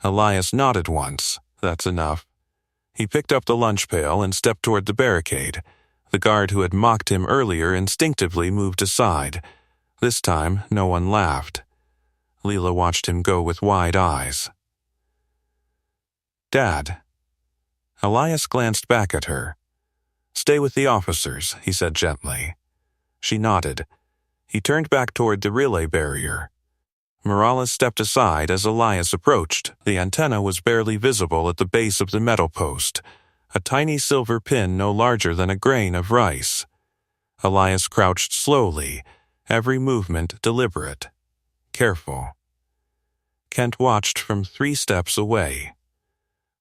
Elias nodded once. "That's enough." He picked up the lunch pail and stepped toward the barricade. The guard who had mocked him earlier instinctively moved aside. This time, no one laughed. Leela watched him go with wide eyes. "Dad." Elias glanced back at her. "Stay with the officers," he said gently. She nodded. He turned back toward the relay barrier. Morales stepped aside as Elias approached. The antenna was barely visible at the base of the metal post, a tiny silver pin no larger than a grain of rice. Elias crouched slowly, every movement deliberate, careful. Kent watched from 3 steps away.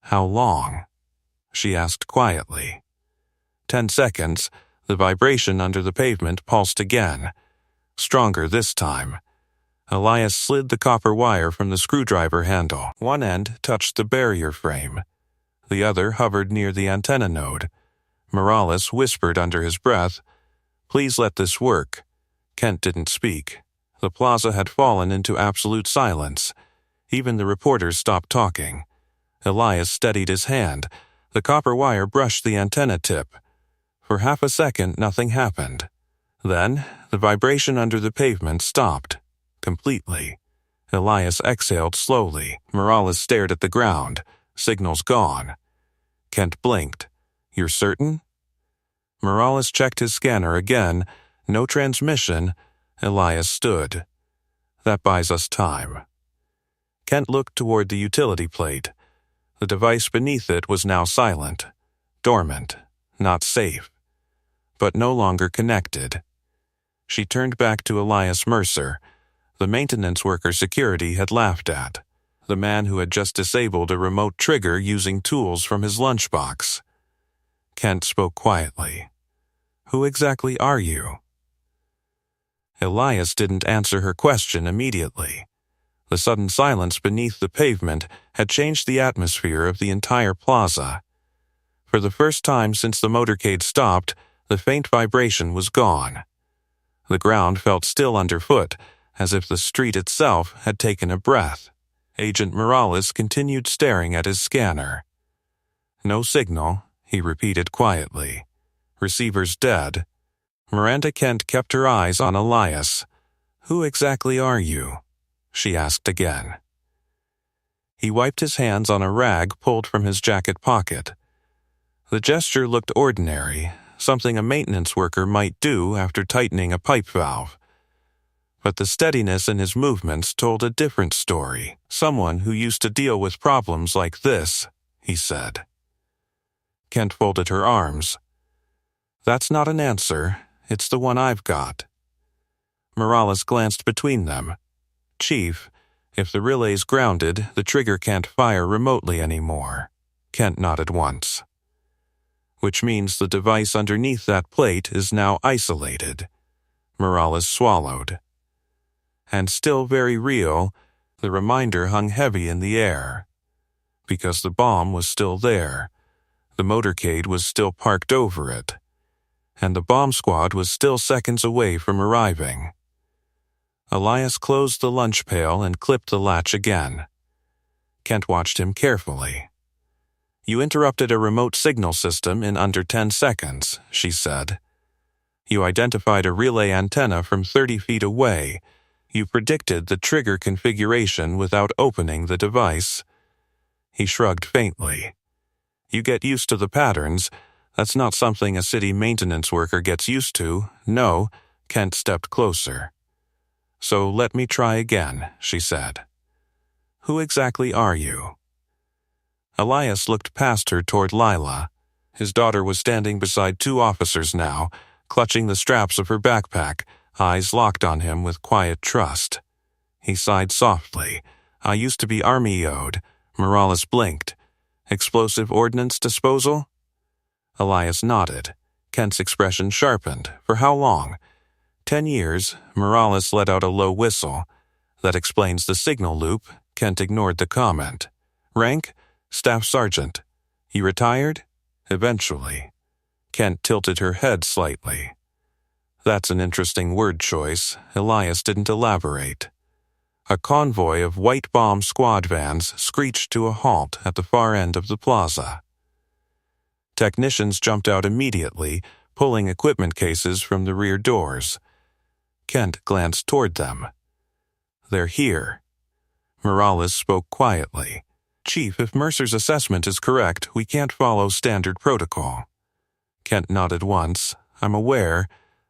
"How long?" she asked quietly. 10 seconds, the vibration under the pavement pulsed again, stronger this time. Elias slid the copper wire from the screwdriver handle. One end touched the barrier frame. The other hovered near the antenna node. Morales whispered under his breath, "Please let this work." Kent didn't speak. The plaza had fallen into absolute silence. Even the reporters stopped talking. Elias steadied his hand. The copper wire brushed the antenna tip. For half a second, nothing happened. Then, the vibration under the pavement stopped. Completely. Elias exhaled slowly. Morales stared at the ground. Signals gone. Kent blinked. "You're certain?" Morales checked his scanner again. No transmission. Elias stood. "That buys us time." Kent looked toward the utility plate. The device beneath it was now silent, dormant, not safe, but no longer connected. She turned back to Elias Mercer, the maintenance worker security had laughed at, the man who had just disabled a remote trigger using tools from his lunchbox. Kent spoke quietly. "Who exactly are you?" Elias didn't answer her question immediately. The sudden silence beneath the pavement had changed the atmosphere of the entire plaza. For the first time since the motorcade stopped, the faint vibration was gone. The ground felt still underfoot, as if the street itself had taken a breath. Agent Morales continued staring at his scanner. "No signal," he repeated quietly. "Receiver's dead." Miranda Kent kept her eyes on Elias. "Who exactly are you?" she asked again. He wiped his hands on a rag pulled from his jacket pocket. The gesture looked ordinary, something a maintenance worker might do after tightening a pipe valve. But the steadiness in his movements told a different story. "Someone who used to deal with problems like this," he said. Kent folded her arms. "That's not an answer. It's the one I've got." Morales glanced between them. "Chief, if the relay's grounded, the trigger can't fire remotely anymore." Kent nodded once. "Which means the device underneath that plate is now isolated." Morales swallowed. "And still very real," the reminder hung heavy in the air. Because the bomb was still there. The motorcade was still parked over it. And the bomb squad was still seconds away from arriving. Elias closed the lunch pail and clipped the latch again. Kent watched him carefully. "You interrupted a remote signal system in under 10 seconds, she said. "You identified a relay antenna from 30 feet away. You predicted the trigger configuration without opening the device." He shrugged faintly. "You get used to the patterns. That's not something a city maintenance worker gets used to, no." Kent stepped closer. "So let me try again," she said. "Who exactly are you?" Elias looked past her toward Lila. His daughter was standing beside 2 officers now, clutching the straps of her backpack, eyes locked on him with quiet trust. He sighed softly. "I used to be Army-O'd." Morales blinked. "Explosive ordnance disposal?" Elias nodded. Kent's expression sharpened. "For how long?" 10 years. Morales let out a low whistle. "That explains the signal loop." Kent ignored the comment. "Rank?" "Staff sergeant." "You retired?" "Eventually." Kent tilted her head slightly. "That's an interesting word choice." Elias didn't elaborate. A convoy of white bomb squad vans screeched to a halt at the far end of the plaza. Technicians jumped out immediately, pulling equipment cases from the rear doors. Kent glanced toward them. "They're here." Morales spoke quietly. "Chief, if Mercer's assessment is correct, we can't follow standard protocol." Kent nodded once. "I'm aware."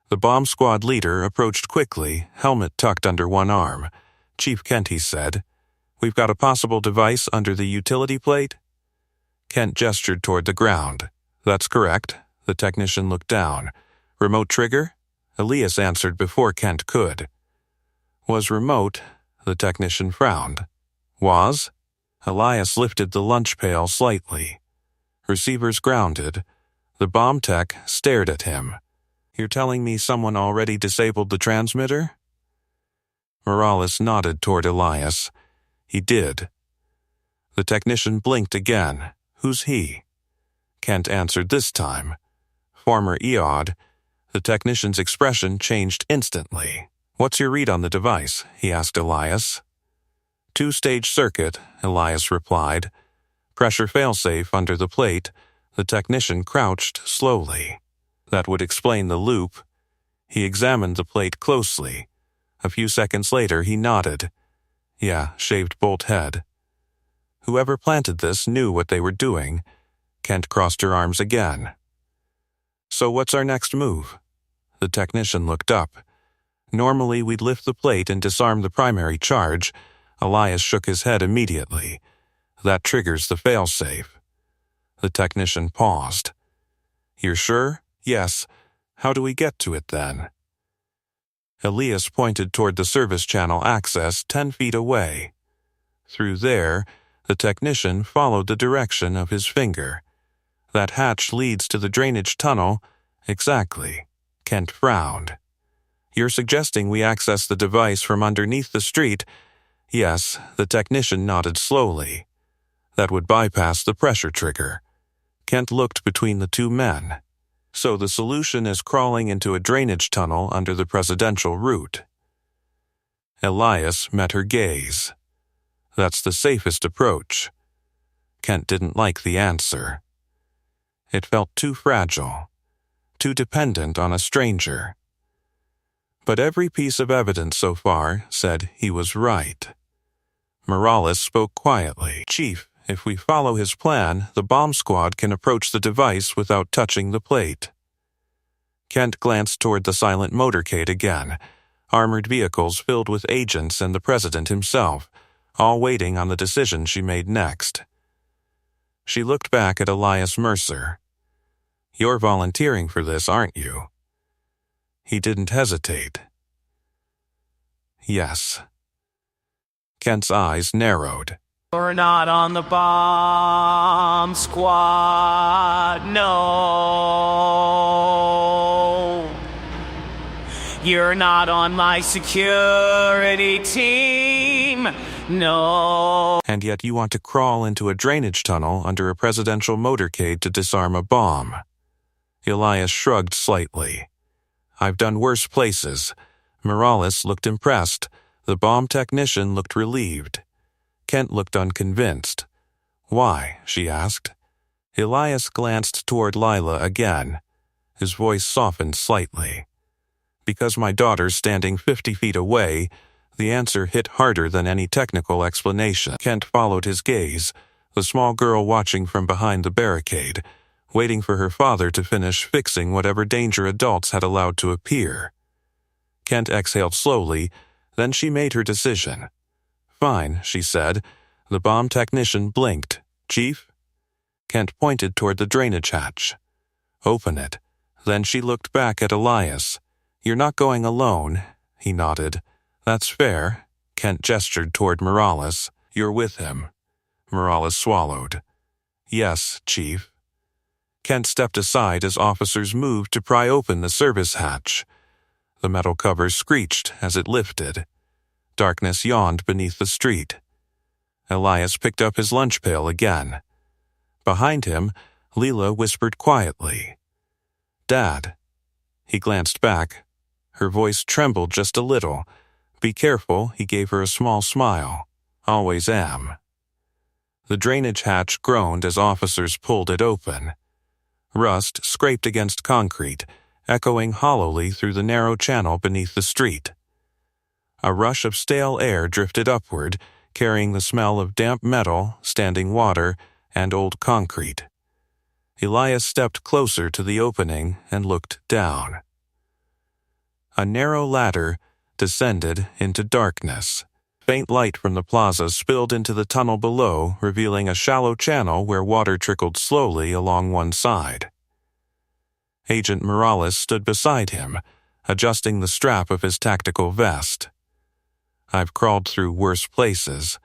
The bomb squad leader approached quickly, helmet tucked under one arm. "Chief Kent," he said, "we've got a possible device under the utility plate?" Kent gestured toward the ground. "That's correct." The technician looked down. "Remote trigger?" Elias answered before Kent could. "Was remote?" The technician frowned. "Was?" Elias lifted the lunch pail slightly. Receivers grounded. The bomb tech stared at him. "You're telling me someone already disabled the transmitter?" Morales nodded toward Elias. "He did." The technician blinked again. "Who's he?" Kent answered this time. "Former EOD." The technician's expression changed instantly. "What's your read on the device?" he asked Elias. "Two-stage circuit," Elias replied. "Pressure failsafe under the plate." The technician crouched slowly. That would explain the loop. He examined the plate closely. A few seconds later he nodded. "Yeah, shaved bolt head." Whoever planted this knew what they were doing. Kent crossed her arms again. "So what's our next move?" The technician looked up. "Normally we'd lift the plate and disarm the primary charge." Elias shook his head immediately. "That triggers the failsafe." The technician paused. "You're sure?" "Yes." "How do we get to it then?" Elias pointed toward the service channel access 10 feet away. Through there, the technician followed the direction of his finger. "That hatch leads to the drainage tunnel." "Exactly." Kent frowned. "You're suggesting we access the device from underneath the street?" "Yes." The technician nodded slowly. "That would bypass the pressure trigger." Kent looked between the two men. "So the solution is crawling into a drainage tunnel under the presidential route." Elias met her gaze. "That's the safest approach." Kent didn't like the answer. It felt too fragile, too dependent on a stranger. But every piece of evidence so far said he was right. Morales spoke quietly. "Chief, if we follow his plan, the bomb squad can approach the device without touching the plate." Kent glanced toward the silent motorcade again. Armored vehicles filled with agents and the president himself, all waiting on the decision she made next. She looked back at Elias Mercer. "You're volunteering for this, aren't you?" He didn't hesitate. "Yes." Kent's eyes narrowed. "You're not on the bomb squad, no. You're not on my security team, no." "And yet you want to crawl into a drainage tunnel under a presidential motorcade to disarm a bomb." Elias shrugged slightly. "I've done worse places." Morales looked impressed. The bomb technician looked relieved. Kent looked unconvinced. "Why?" she asked. Elias glanced toward Lila again. His voice softened slightly. "Because my daughter's standing 50 feet away." The answer hit harder than any technical explanation. Kent followed his gaze, the small girl watching from behind the barricade, waiting for her father to finish fixing whatever danger adults had allowed to appear. Kent exhaled slowly, then she made her decision. "Fine," she said. The bomb technician blinked. "Chief?" Kent pointed toward the drainage hatch. "Open it." Then she looked back at Elias. "You're not going alone." He nodded. "That's fair." Kent gestured toward Morales. "You're with him." Morales swallowed. "Yes, Chief." Kent stepped aside as officers moved to pry open the service hatch. The metal cover screeched as it lifted. Darkness yawned beneath the street. Elias picked up his lunch pail again. Behind him, Lila whispered quietly, "Dad." He glanced back. Her voice trembled just a little. "Be careful," he gave her a small smile. "Always am." The drainage hatch groaned as officers pulled it open. Rust scraped against concrete, echoing hollowly through the narrow channel beneath the street. A rush of stale air drifted upward, carrying the smell of damp metal, standing water, and old concrete. Elias stepped closer to the opening and looked down. A narrow ladder descended into darkness. Faint light from the plaza spilled into the tunnel below, revealing a shallow channel where water trickled slowly along one side. Agent Morales stood beside him, adjusting the strap of his tactical vest. "I've crawled through worse places,"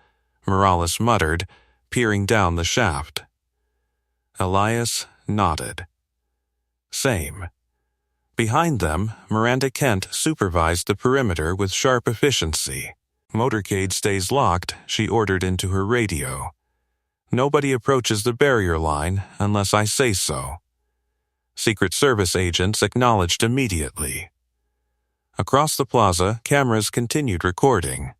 Morales muttered, peering down the shaft. Elias nodded. "Same." Behind them, Miranda Kent supervised the perimeter with sharp efficiency. "Motorcade stays locked," she ordered into her radio. "Nobody approaches the barrier line unless I say so." Secret Service agents acknowledged immediately. Across the plaza, cameras continued recording.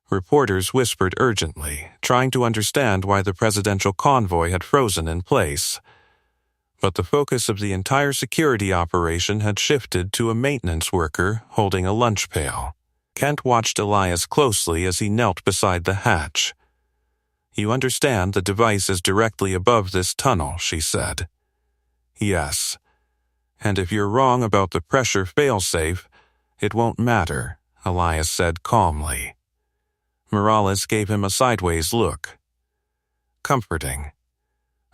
Reporters whispered urgently, trying to understand why the presidential convoy had frozen in place. But the focus of the entire security operation had shifted to a maintenance worker holding a lunch pail. Kent watched Elias closely as he knelt beside the hatch. "You understand the device is directly above this tunnel," she said. "Yes. And if you're wrong about the pressure failsafe, it won't matter," Elias said calmly. Morales gave him a sideways look. Comforting.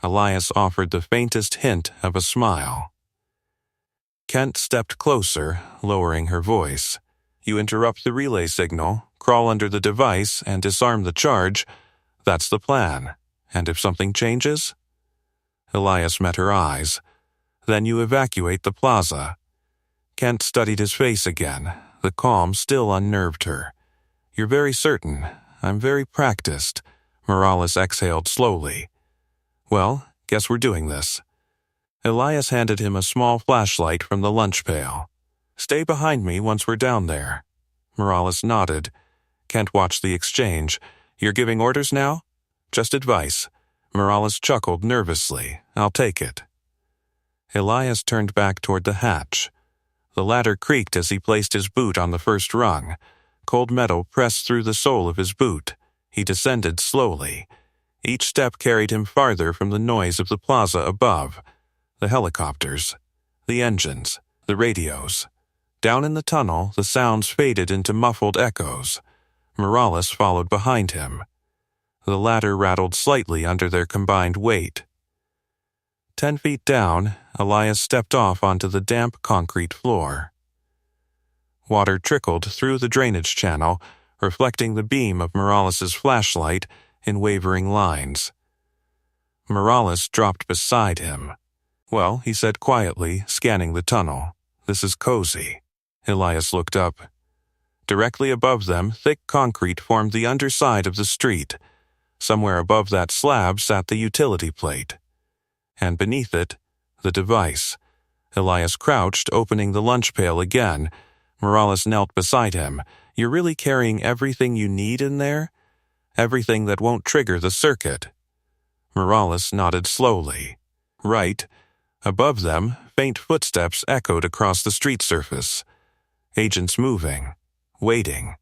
Elias offered the faintest hint of a smile. Kent stepped closer, lowering her voice. "You interrupt the relay signal, crawl under the device, and disarm the charge. That's the plan. And if something changes?" Elias met her eyes. "Then you evacuate the plaza." Kent studied his face again. The calm still unnerved her. "You're very certain. I'm very practiced." Morales exhaled slowly. "Well, guess we're doing this." Elias handed him a small flashlight from the lunch pail. "Stay behind me once we're down there." Morales nodded. Kent watched the exchange. "You're giving orders now?" "Just advice." Morales chuckled nervously. "I'll take it." Elias turned back toward the hatch. The ladder creaked as he placed his boot on the first rung. Cold metal pressed through the sole of his boot. He descended slowly. Each step carried him farther from the noise of the plaza above. The helicopters, the engines, the radios. Down in the tunnel, the sounds faded into muffled echoes. Morales followed behind him. The ladder rattled slightly under their combined weight. 10 feet down, Elias stepped off onto the damp concrete floor. Water trickled through the drainage channel, reflecting the beam of Morales's flashlight in wavering lines. Morales dropped beside him. "Well," he said quietly, scanning the tunnel, "this is cozy." Elias looked up. Directly above them, thick concrete formed the underside of the street. Somewhere above that slab sat the utility plate. And beneath it, the device. Elias crouched, opening the lunch pail again. Morales knelt beside him. "You're really carrying everything you need in there? Everything that won't trigger the circuit?" Morales nodded slowly. "Right." Above them, faint footsteps echoed across the street surface. Agents moving, waiting.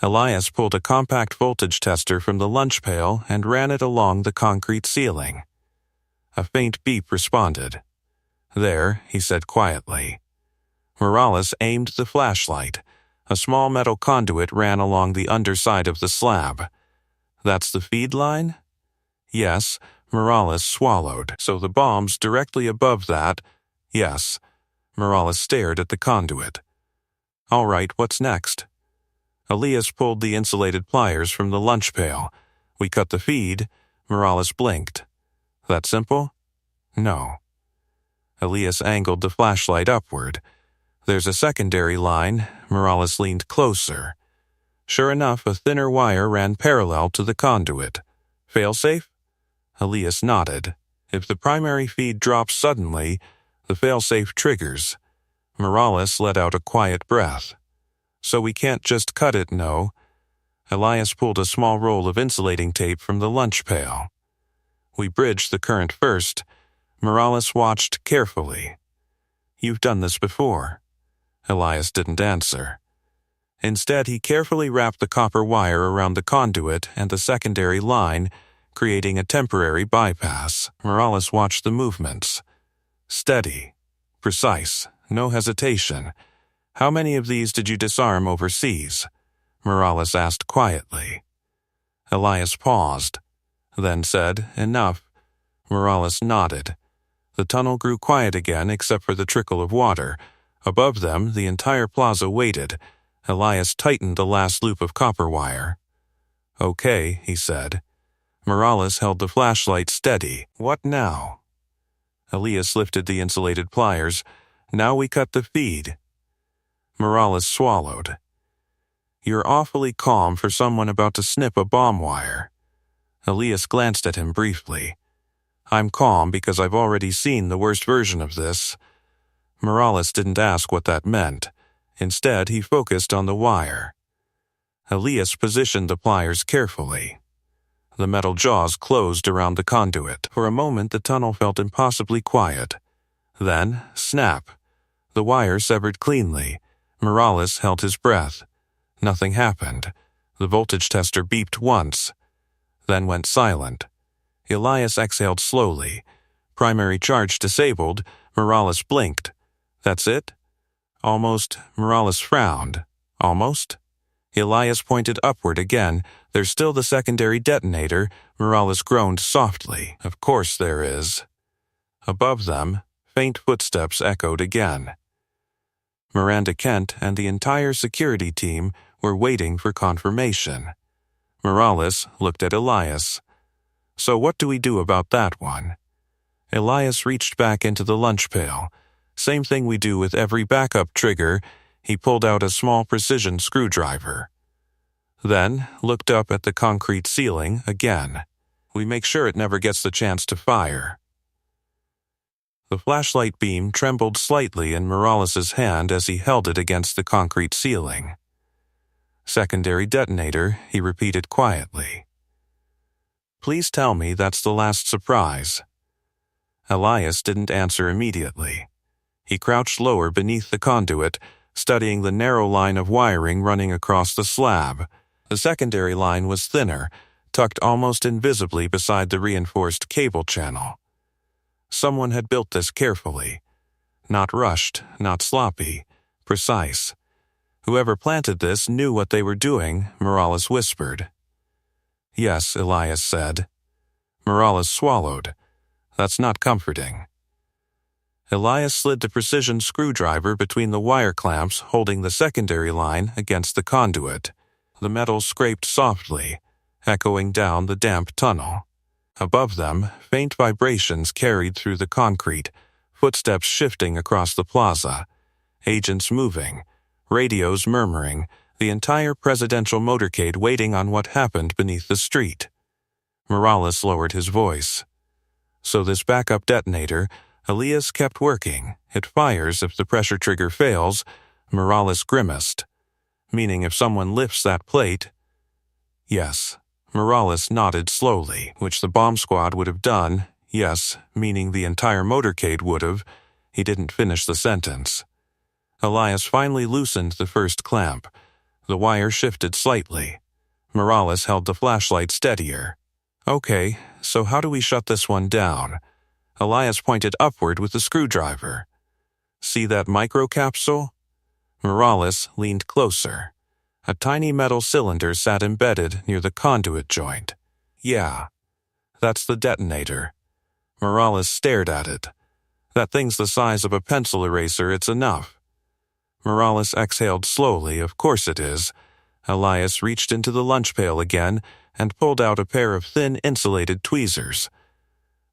Elias pulled a compact voltage tester from the lunch pail and ran it along the concrete ceiling. A faint beep responded. "There," he said quietly. Morales aimed the flashlight. A small metal conduit ran along the underside of the slab. "That's the feed line?" "Yes." Morales swallowed. "So the bomb's directly above that?" "Yes." Morales stared at the conduit. "All right, what's next?" Elias pulled the insulated pliers from the lunch pail. "We cut the feed." Morales blinked. "That simple?" "No." Elias angled the flashlight upward. "There's a secondary line." Morales leaned closer. Sure enough, a thinner wire ran parallel to the conduit. "Failsafe?" Elias nodded. "If the primary feed drops suddenly, the failsafe triggers." Morales let out a quiet breath. "So we can't just cut it, no?" Elias pulled a small roll of insulating tape from the lunch pail. "We bridge the current first." Morales watched carefully. You've done this before. Elias didn't answer. Instead, he carefully wrapped the copper wire around the conduit and the secondary line, creating a temporary bypass. Morales watched the movements. Steady, precise, no hesitation. How many of these did you disarm overseas? Morales asked quietly. Elias paused, then said, Enough. Morales nodded. The tunnel grew quiet again except for the trickle of water. Above them, the entire plaza waited. Elias tightened the last loop of copper wire. Okay, he said. Morales held the flashlight steady. What now? Elias lifted the insulated pliers. Now we cut the feed. Morales swallowed. You're awfully calm for someone about to snip a bomb wire. Elias glanced at him briefly. I'm calm because I've already seen the worst version of this. Morales didn't ask what that meant. Instead, he focused on the wire. Elias positioned the pliers carefully. The metal jaws closed around the conduit. For a moment, the tunnel felt impossibly quiet. Then, snap. The wire severed cleanly. Morales held his breath. Nothing happened. The voltage tester beeped once, then went silent. Elias exhaled slowly. Primary charge disabled. Morales blinked. That's it? Almost. Morales frowned. Almost? Elias pointed upward again. There's still the secondary detonator. Morales groaned softly. Of course there is. Above them, faint footsteps echoed again. Miranda Kent and the entire security team were waiting for confirmation. Morales looked at Elias. So what do we do about that one? Elias reached back into the lunch pail. Same thing we do with every backup trigger. He pulled out a small precision screwdriver. Then looked up at the concrete ceiling again. We make sure it never gets the chance to fire. The flashlight beam trembled slightly in Morales's hand as he held it against the concrete ceiling. Secondary detonator, he repeated quietly. Please tell me that's the last surprise. Elias didn't answer immediately. He crouched lower beneath the conduit, studying the narrow line of wiring running across the slab. The secondary line was thinner, tucked almost invisibly beside the reinforced cable channel. Someone had built this carefully. Not rushed, not sloppy, precise. Whoever planted this knew what they were doing, Morales whispered. Yes, Elias said. Morales swallowed. That's not comforting. Elias slid the precision screwdriver between the wire clamps holding the secondary line against the conduit. The metal scraped softly, echoing down the damp tunnel. Above them, faint vibrations carried through the concrete, footsteps shifting across the plaza, agents moving, radios murmuring, the entire presidential motorcade waiting on what happened beneath the street. Morales lowered his voice. So this backup detonator, Elias kept working. It fires if the pressure trigger fails. Morales grimaced. Meaning if someone lifts that plate? Yes. Morales nodded slowly, which the bomb squad would have done. Yes, meaning the entire motorcade would have. He didn't finish the sentence. Elias finally loosened the first clamp. The wire shifted slightly. Morales held the flashlight steadier. Okay, so how do we shut this one down? Elias pointed upward with the screwdriver. See that microcapsule? Morales leaned closer. A tiny metal cylinder sat embedded near the conduit joint. Yeah, that's the detonator. Morales stared at it. That thing's the size of a pencil eraser, it's enough. Morales exhaled slowly. Of course it is. Elias reached into the lunch pail again and pulled out a pair of thin insulated tweezers.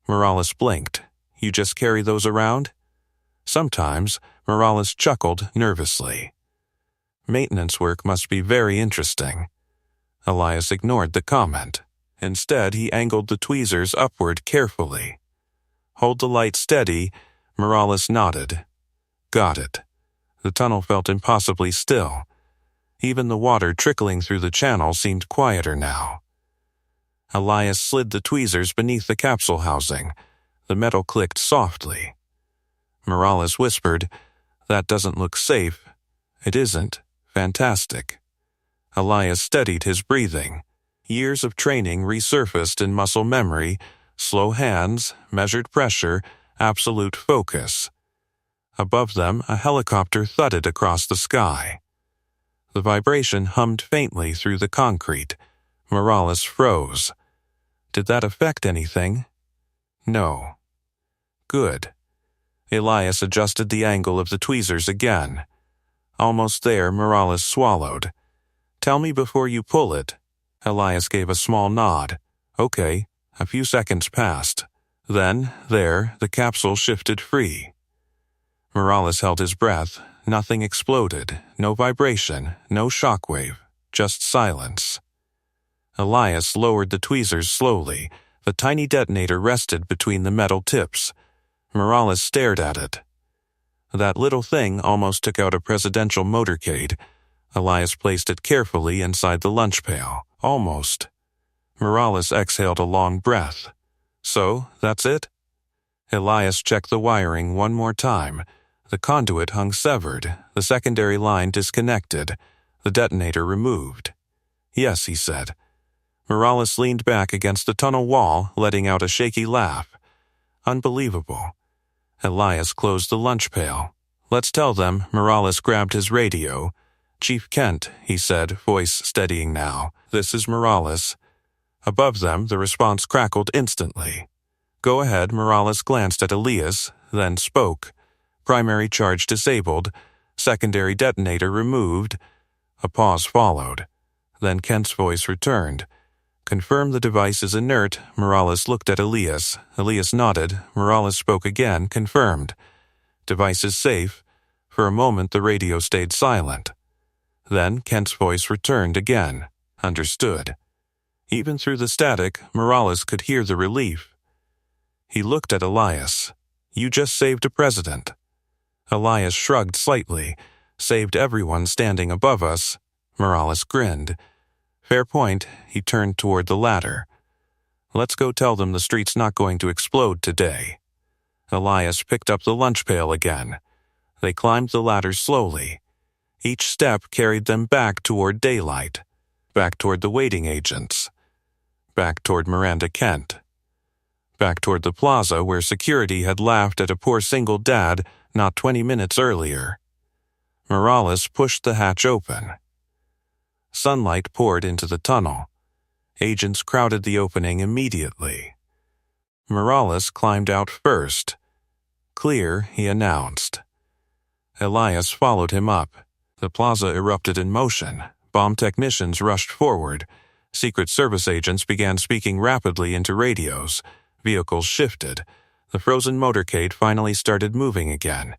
Morales blinked. You just carry those around? Sometimes. Morales chuckled nervously. Maintenance work must be very interesting. Elias ignored the comment. Instead, he angled the tweezers upward carefully. Hold the light steady. Morales nodded. Got it. The tunnel felt impossibly still. Even the water trickling through the channel seemed quieter now. Elias slid the tweezers beneath the capsule housing. The metal clicked softly. Morales whispered, "That doesn't look safe." "It isn't. Fantastic." Elias steadied his breathing. Years of training resurfaced in muscle memory, slow hands, measured pressure, absolute focus. Above them, a helicopter thudded across the sky. The vibration hummed faintly through the concrete. Morales froze. Did that affect anything? No. Good. Elias adjusted the angle of the tweezers again. Almost there, Morales swallowed. "Tell me before you pull it." Elias gave a small nod. "Okay." A few seconds passed. Then, there, the capsule shifted free. Morales held his breath. Nothing exploded. No vibration. No shockwave. Just silence. Elias lowered the tweezers slowly. The tiny detonator rested between the metal tips. Morales stared at it. That little thing almost took out a presidential motorcade. Elias placed it carefully inside the lunch pail. Almost. Morales exhaled a long breath. "So, that's it?" Elias checked the wiring one more time. The conduit hung severed, the secondary line disconnected, the detonator removed. "Yes," he said. Morales leaned back against the tunnel wall, letting out a shaky laugh. "Unbelievable." Elias closed the lunch pail. "Let's tell them." Morales grabbed his radio. "Chief Kent," he said, voice steadying now. "This is Morales." Above them, the response crackled instantly. "Go ahead." Morales glanced at Elias, then spoke. "Primary charge disabled. Secondary detonator removed." A pause followed. Then Kent's voice returned. "Confirm the device is inert." Morales looked at Elias. Elias nodded. Morales spoke again, confirmed. "Device is safe." For a moment the radio stayed silent. Then Kent's voice returned again. "Understood." Even through the static, Morales could hear the relief. He looked at Elias. "You just saved a president." Elias shrugged slightly. "Saved everyone standing above us." Morales grinned. "Fair point." He turned toward the ladder. "Let's go tell them the street's not going to explode today." Elias picked up the lunch pail again. They climbed the ladder slowly. Each step carried them back toward daylight, back toward the waiting agents, back toward Miranda Kent, back toward the plaza where security had laughed at a poor single dad not 20 minutes earlier. Morales pushed the hatch open. Sunlight poured into the tunnel. Agents crowded the opening immediately. Morales climbed out first. "Clear," he announced. Elias followed him up. The plaza erupted in motion. Bomb technicians rushed forward. Secret Service agents began speaking rapidly into radios. Vehicles shifted. The frozen motorcade finally started moving again.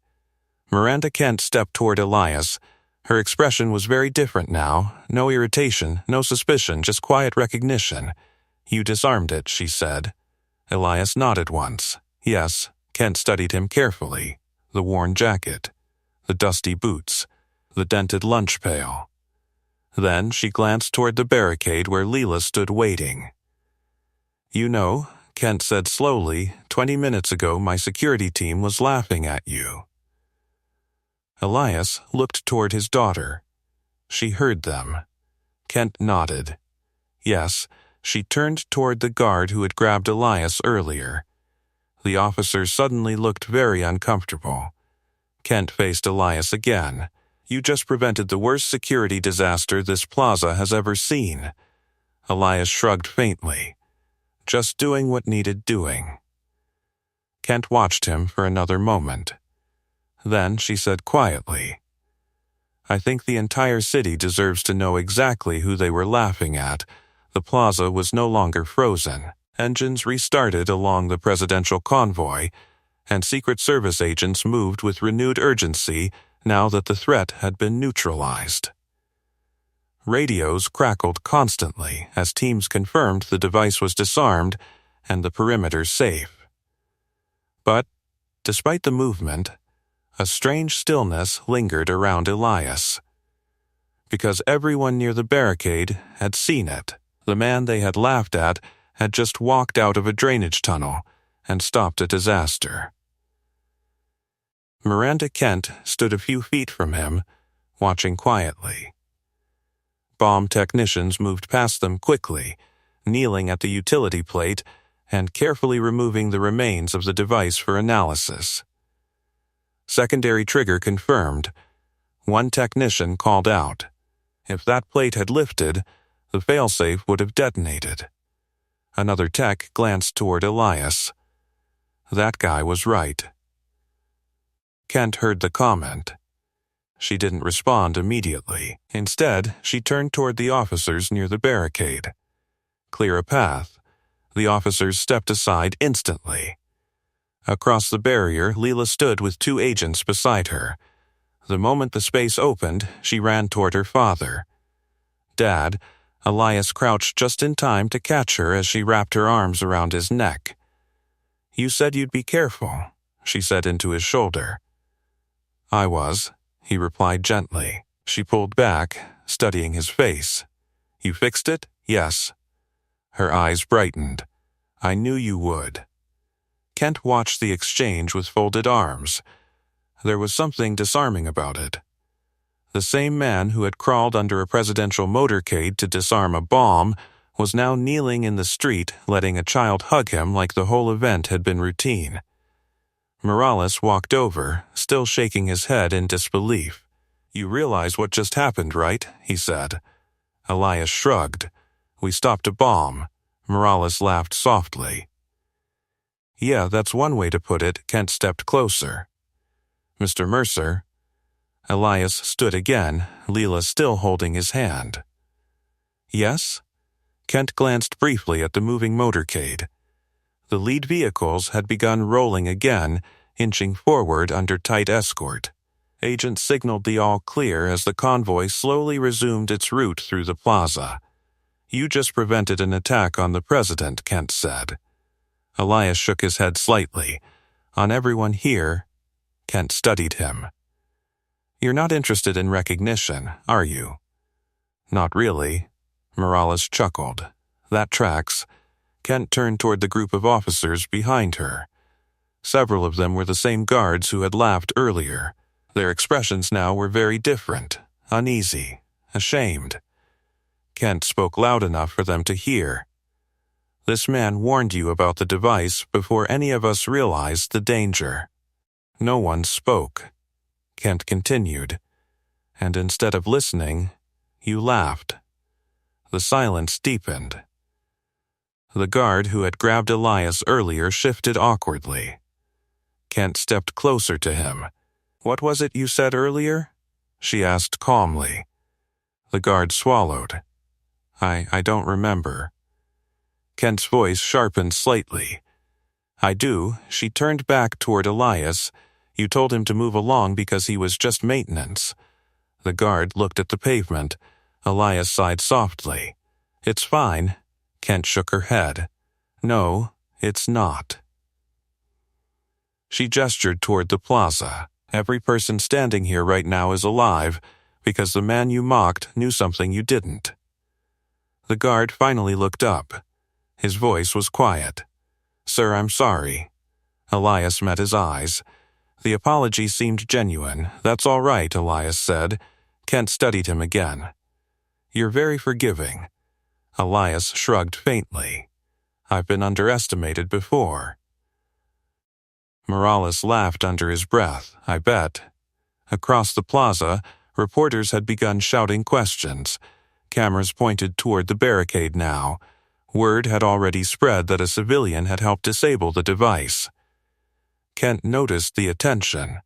Miranda Kent stepped toward Elias. Her expression was very different now. No irritation, no suspicion, just quiet recognition. "You disarmed it," she said. Elias nodded once. Yes. Kent studied him carefully. The worn jacket. The dusty boots. The dented lunch pail. Then she glanced toward the barricade where Leela stood waiting. "You know," Kent said slowly, 20 minutes ago my security team was laughing at you." Elias looked toward his daughter. She heard them. Kent nodded. Yes, she turned toward the guard who had grabbed Elias earlier. The officer suddenly looked very uncomfortable. Kent faced Elias again. "You just prevented the worst security disaster this plaza has ever seen." Elias shrugged faintly. "Just doing what needed doing." Kent watched him for another moment. Then she said quietly, "I think the entire city deserves to know exactly who they were laughing at." The plaza was no longer frozen. Engines restarted along the presidential convoy, and Secret Service agents moved with renewed urgency now that the threat had been neutralized. Radios crackled constantly as teams confirmed the device was disarmed and the perimeter safe. But, despite the movement, a strange stillness lingered around Elias. Because everyone near the barricade had seen it. The man they had laughed at had just walked out of a drainage tunnel and stopped a disaster. Miranda Kent stood a few feet from him, watching quietly. Bomb technicians moved past them quickly, kneeling at the utility plate and carefully removing the remains of the device for analysis. Secondary trigger confirmed. One technician called out. If that plate had lifted, the failsafe would have detonated. Another tech glanced toward Elias. That guy was right. Kent heard the comment. She didn't respond immediately. Instead, she turned toward the officers near the barricade. Clear a path. The officers stepped aside instantly. Across the barrier, Leela stood with 2 agents beside her. The moment the space opened, she ran toward her father. Dad, Elias crouched just in time to catch her as she wrapped her arms around his neck. "You said you'd be careful," she said into his shoulder. "I was," he replied gently. She pulled back, studying his face. "You fixed it?" "Yes." Her eyes brightened. "I knew you would." Kent watched the exchange with folded arms. There was something disarming about it. The same man who had crawled under a presidential motorcade to disarm a bomb was now kneeling in the street, letting a child hug him like the whole event had been routine. Morales walked over, still shaking his head in disbelief. "You realize what just happened, right?" he said. Elias shrugged. "We stopped a bomb." Morales laughed softly. "Yeah, that's one way to put it." Kent stepped closer. "Mr. Mercer." Elias stood again, Leela still holding his hand. "Yes?" Kent glanced briefly at the moving motorcade. The lead vehicles had begun rolling again, inching forward under tight escort. Agents signaled the all clear as the convoy slowly resumed its route through the plaza. "You just prevented an attack on the president," Kent said. Elias shook his head slightly. "On everyone here," Kent studied him. "You're not interested in recognition, are you?" "Not really." Morales chuckled. "That tracks." Kent turned toward the group of officers behind her. Several of them were the same guards who had laughed earlier. Their expressions now were very different, uneasy, ashamed. Kent spoke loud enough for them to hear. "This man warned you about the device before any of us realized the danger." No one spoke. Kent continued. "And instead of listening, you laughed." The silence deepened. The guard who had grabbed Elias earlier shifted awkwardly. Kent stepped closer to him. "What was it you said earlier?" she asked calmly. The guard swallowed. I don't remember." Kent's voice sharpened slightly. "I do." She turned back toward Elias. "You told him to move along because he was just maintenance." The guard looked at the pavement. Elias sighed softly. "It's fine." Kent shook her head. "No, it's not." She gestured toward the plaza. "Every person standing here right now is alive because the man you mocked knew something you didn't." The guard finally looked up. His voice was quiet. "Sir, I'm sorry." Elias met his eyes. The apology seemed genuine. "That's all right," Elias said. Kent studied him again. "You're very forgiving." Elias shrugged faintly. "I've been underestimated before." Morales laughed under his breath. "I bet." Across the plaza, reporters had begun shouting questions. Cameras pointed toward the barricade now. Word had already spread that a civilian had helped disable the device. Kent noticed the attention.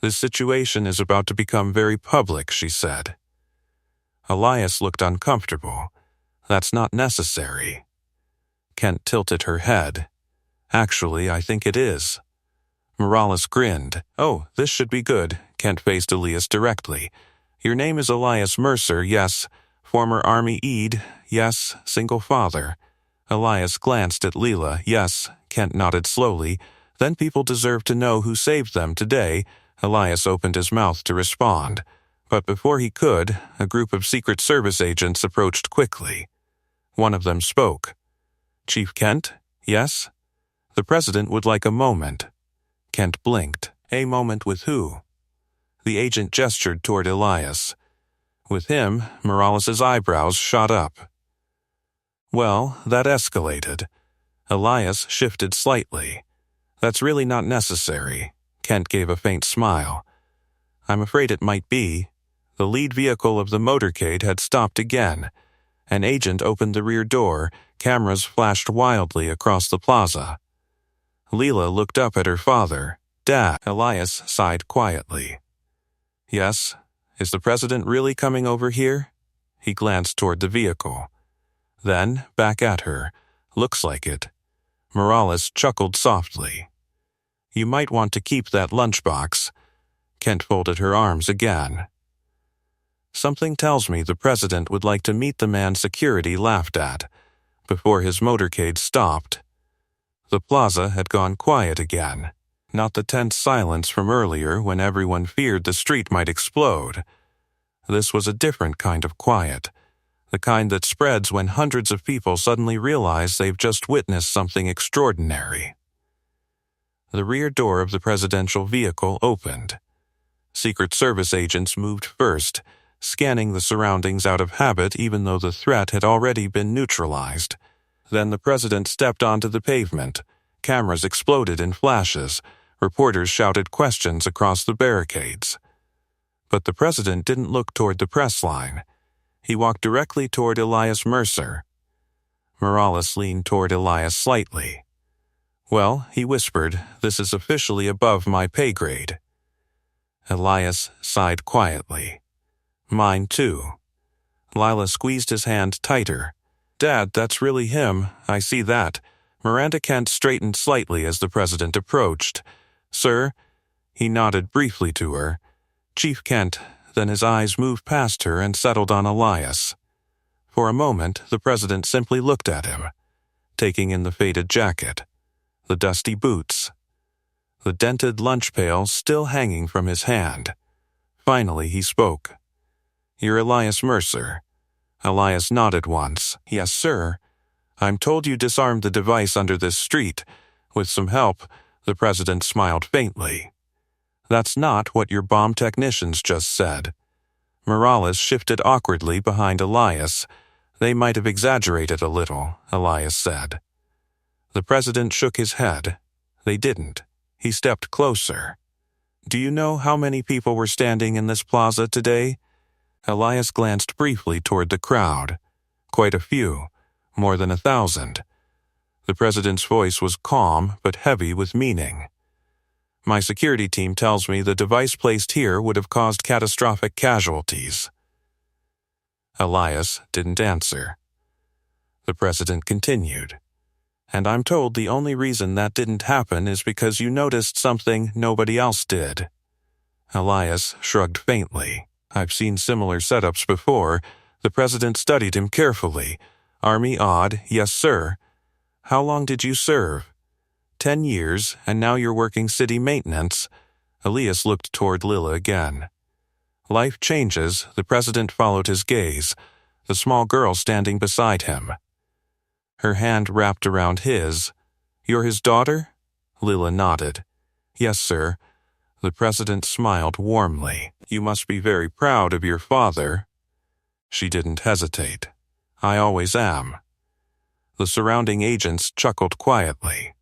"This situation is about to become very public," she said. Elias looked uncomfortable. "That's not necessary." Kent tilted her head. "Actually, I think it is." Morales grinned. "Oh, this should be good." Kent faced Elias directly. "Your name is Elias Mercer, yes. Former Army Aide, yes. Single father." Elias glanced at Leela. "Yes." Kent nodded slowly. "Then people deserve to know who saved them today." Elias opened his mouth to respond. But before he could, a group of Secret Service agents approached quickly. One of them spoke. "Chief Kent? Yes?" "The president would like a moment." Kent blinked. A moment with who? The agent gestured toward Elias. With him, Morales's eyebrows shot up. Well, that escalated. Elias shifted slightly. That's really not necessary. Kent gave a faint smile. I'm afraid it might be. The lead vehicle of the motorcade had stopped again. An agent opened the rear door. Cameras flashed wildly across the plaza. Leela looked up at her father. Dad. Elias sighed quietly. Yes? Is the president really coming over here? He glanced toward the vehicle. Then, back at her. Looks like it. Morales chuckled softly. You might want to keep that lunchbox. Kent folded her arms again. Something tells me the president would like to meet the man security laughed at, before his motorcade stopped. The plaza had gone quiet again, not the tense silence from earlier when everyone feared the street might explode. This was a different kind of quiet, the kind that spreads when hundreds of people suddenly realize they've just witnessed something extraordinary. The rear door of the presidential vehicle opened. Secret Service agents moved first, scanning the surroundings out of habit even though the threat had already been neutralized. Then the president stepped onto the pavement. Cameras exploded in flashes. Reporters shouted questions across the barricades. But the president didn't look toward the press line. He walked directly toward Elias Mercer. Morales leaned toward Elias slightly. Well, he whispered, this is officially above my pay grade. Elias sighed quietly. Mine too. Lila squeezed his hand tighter. Dad, that's really him. I see that. Miranda Kent straightened slightly as the president approached. Sir? He nodded briefly to her. Chief Kent, then his eyes moved past her and settled on Elias. For a moment, the president simply looked at him, taking in the faded jacket, the dusty boots, the dented lunch pail still hanging from his hand. Finally, he spoke. You're Elias Mercer. Elias nodded once. Yes, sir. I'm told you disarmed the device under this street. With some help, the president smiled faintly. That's not what your bomb technicians just said. Morales shifted awkwardly behind Elias. They might have exaggerated a little, Elias said. The president shook his head. They didn't. He stepped closer. Do you know how many people were standing in this plaza today? Elias glanced briefly toward the crowd. Quite a few, more than 1,000. The president's voice was calm but heavy with meaning. My security team tells me the device placed here would have caused catastrophic casualties. Elias didn't answer. The president continued. And I'm told the only reason that didn't happen is because you noticed something nobody else did. Elias shrugged faintly. I've seen similar setups before. The president studied him carefully. Army odd, yes sir. How long did you serve? 10 years, and now you're working city maintenance. Elias looked toward Lila again. Life changes. The president followed his gaze, the small girl standing beside him. Her hand wrapped around his. You're his daughter? Lila nodded. Yes, sir. The president smiled warmly. You must be very proud of your father. She didn't hesitate. I always am. The surrounding agents chuckled quietly.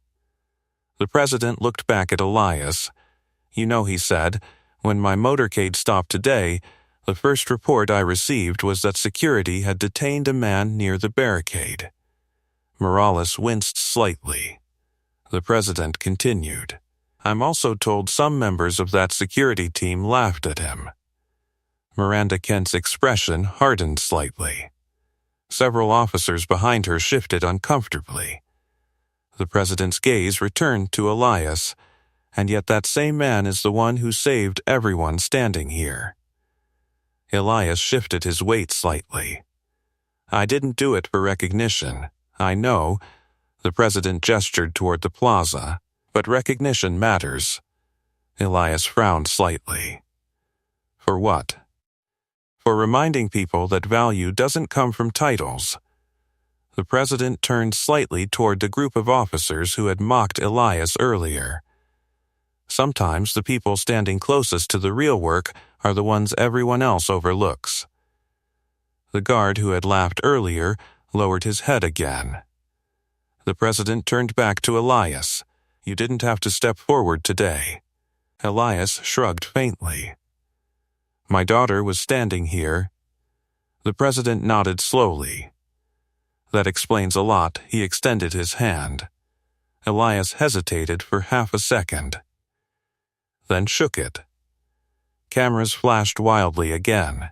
The president looked back at Elias. You know, he said, when my motorcade stopped today, the first report I received was that security had detained a man near the barricade. Morales winced slightly. The president continued. I'm also told some members of that security team laughed at him. Miranda Kent's expression hardened slightly. Several officers behind her shifted uncomfortably. The president's gaze returned to Elias, and yet that same man is the one who saved everyone standing here. Elias shifted his weight slightly. I didn't do it for recognition. I know. The president gestured toward the plaza. But recognition matters. Elias frowned slightly. For what? For reminding people that value doesn't come from titles. The president turned slightly toward the group of officers who had mocked Elias earlier. Sometimes the people standing closest to the real work are the ones everyone else overlooks. The guard who had laughed earlier lowered his head again. The president turned back to Elias. "You didn't have to step forward today." Elias shrugged faintly. "My daughter was standing here." The president nodded slowly. "That explains a lot." He extended his hand. Elias hesitated for half a second, then shook it. Cameras flashed wildly again.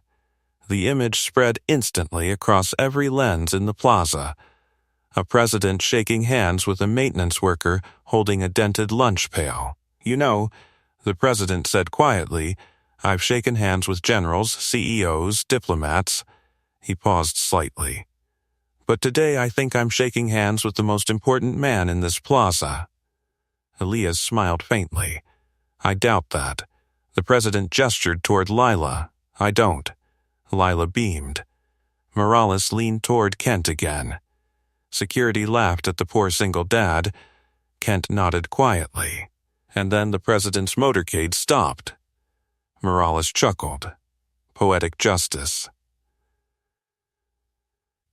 The image spread instantly across every lens in the plaza. A president shaking hands with a maintenance worker holding a dented lunch pail. "You know," the president said quietly, "I've shaken hands with generals, CEOs, diplomats." He paused slightly. "But today I think I'm shaking hands with the most important man in this plaza." Elias smiled faintly. "I doubt that." The president gestured toward Lila. "I don't." Lila beamed. Morales leaned toward Kent again. Security laughed at the poor single dad. Kent nodded quietly. And then the president's motorcade stopped. Morales chuckled. Poetic justice.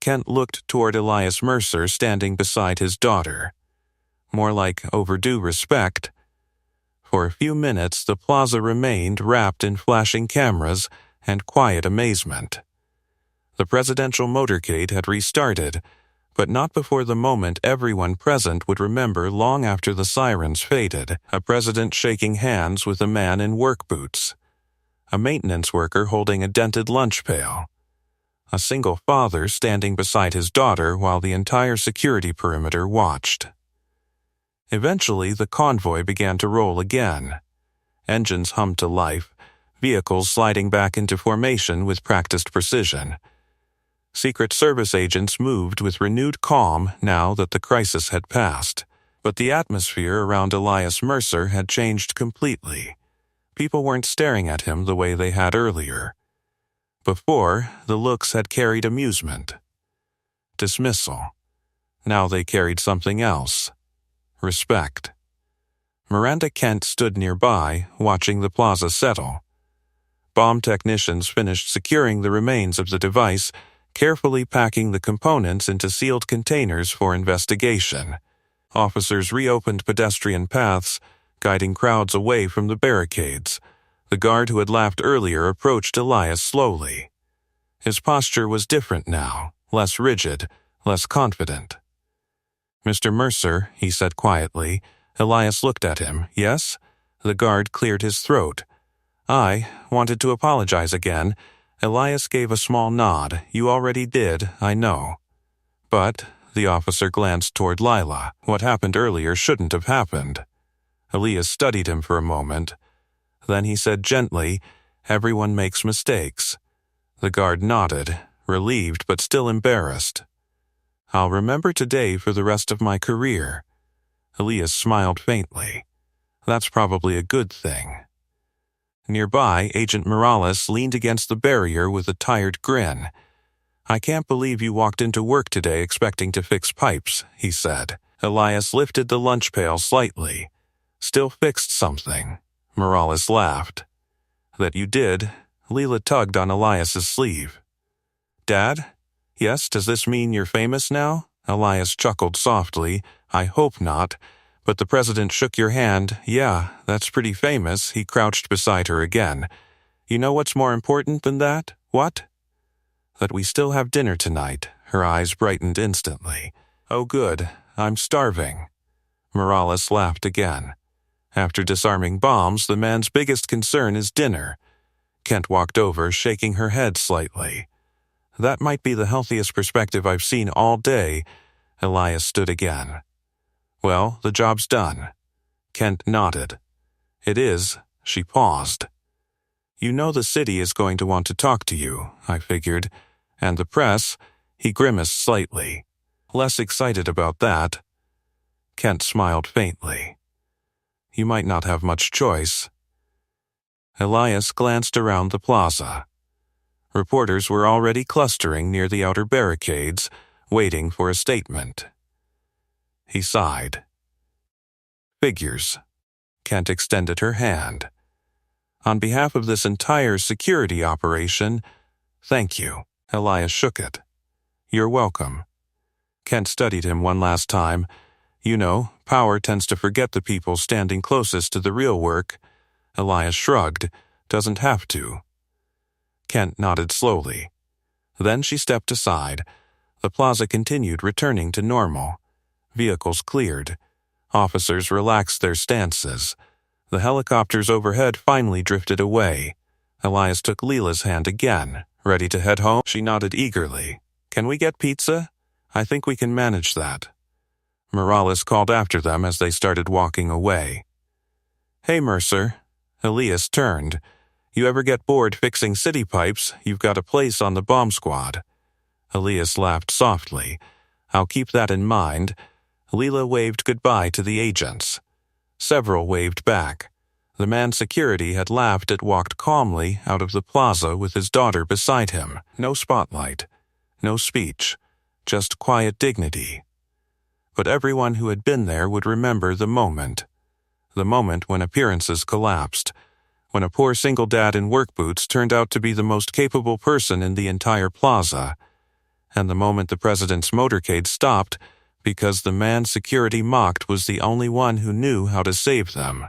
Kent looked toward Elias Mercer standing beside his daughter. More like overdue respect. For a few minutes the plaza remained wrapped in flashing cameras and quiet amazement. The presidential motorcade had restarted, but not before the moment everyone present would remember long after the sirens faded, a president shaking hands with a man in work boots, a maintenance worker holding a dented lunch pail, a single father standing beside his daughter while the entire security perimeter watched. Eventually, the convoy began to roll again. Engines hummed to life, vehicles sliding back into formation with practiced precision. Secret Service agents moved with renewed calm now that the crisis had passed. But the atmosphere around Elias Mercer had changed completely. People weren't staring at him the way they had earlier. Before, the looks had carried amusement, dismissal. Now they carried something else. Respect. Miranda Kent stood nearby, watching the plaza settle. Bomb technicians finished securing the remains of the device, carefully packing the components into sealed containers for investigation. Officers reopened pedestrian paths, guiding crowds away from the barricades. The guard who had laughed earlier approached Elias slowly. His posture was different now, less rigid, less confident. "Mr. Mercer," he said quietly. Elias looked at him. "Yes?" The guard cleared his throat. "I wanted to apologize again." Elias gave a small nod. "You already did, I know." "But," the officer glanced toward Lila, "what happened earlier shouldn't have happened." Elias studied him for a moment. Then he said gently, "Everyone makes mistakes." The guard nodded, relieved but still embarrassed. "I'll remember today for the rest of my career." Elias smiled faintly. "That's probably a good thing." Nearby, Agent Morales leaned against the barrier with a tired grin. "I can't believe you walked into work today expecting to fix pipes," he said. Elias lifted the lunch pail slightly. "Still fixed something." Morales laughed. "That you did." Lila tugged on Elias's sleeve. "Dad? Yes, does this mean you're famous now?" Elias chuckled softly. "I hope not." But the president shook your hand. "Yeah, that's pretty famous." He crouched beside her again. "You know what's more important than that?" "What?" "That we still have dinner tonight." Her eyes brightened instantly. "Oh good, I'm starving." Morales laughed again. After disarming bombs, the man's biggest concern is dinner. Kent walked over, shaking her head slightly. "That might be the healthiest perspective I've seen all day." Elias stood again. "Well, the job's done." Kent nodded. "It is." She paused. "You know the city is going to want to talk to you, I figured. And the press." He grimaced slightly. "Less excited about that." Kent smiled faintly. "You might not have much choice." Elias glanced around the plaza. Reporters were already clustering near the outer barricades, waiting for a statement. He sighed. Figures. Kent extended her hand. On behalf of this entire security operation, thank you. Elias shook it. You're welcome. Kent studied him one last time. You know, power tends to forget the people standing closest to the real work. Elias shrugged. Doesn't have to. Kent nodded slowly. Then she stepped aside. The plaza continued returning to normal. Vehicles cleared. Officers relaxed their stances. The helicopters overhead finally drifted away. Elias took Leela's hand again. Ready to head home? She nodded eagerly. Can we get pizza? I think we can manage that. Morales called after them as they started walking away. Hey, Mercer. Elias turned. You ever get bored fixing city pipes, you've got a place on the bomb squad. Elias laughed softly. I'll keep that in mind. Leela waved goodbye to the agents. Several waved back. The man security had laughed and walked calmly out of the plaza with his daughter beside him. No spotlight. No speech. Just quiet dignity. But everyone who had been there would remember the moment. The moment when appearances collapsed. When a poor single dad in work boots turned out to be the most capable person in the entire plaza. And the moment the president's motorcade stopped because the man security mocked was the only one who knew how to save them.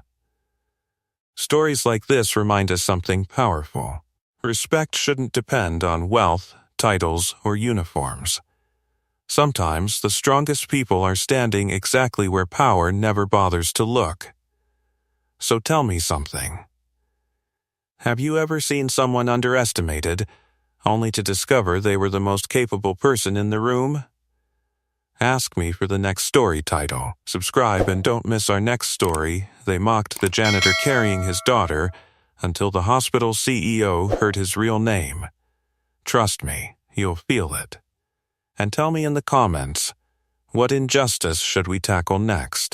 Stories like this remind us something powerful. Respect shouldn't depend on wealth, titles, or uniforms. Sometimes the strongest people are standing exactly where power never bothers to look. So tell me something. Have you ever seen someone underestimated, only to discover they were the most capable person in the room? Ask me for the next story title. Subscribe and don't miss our next story. They mocked the janitor carrying his daughter until the hospital CEO heard his real name. Trust me, you'll feel it. And tell me in the comments, what injustice should we tackle next?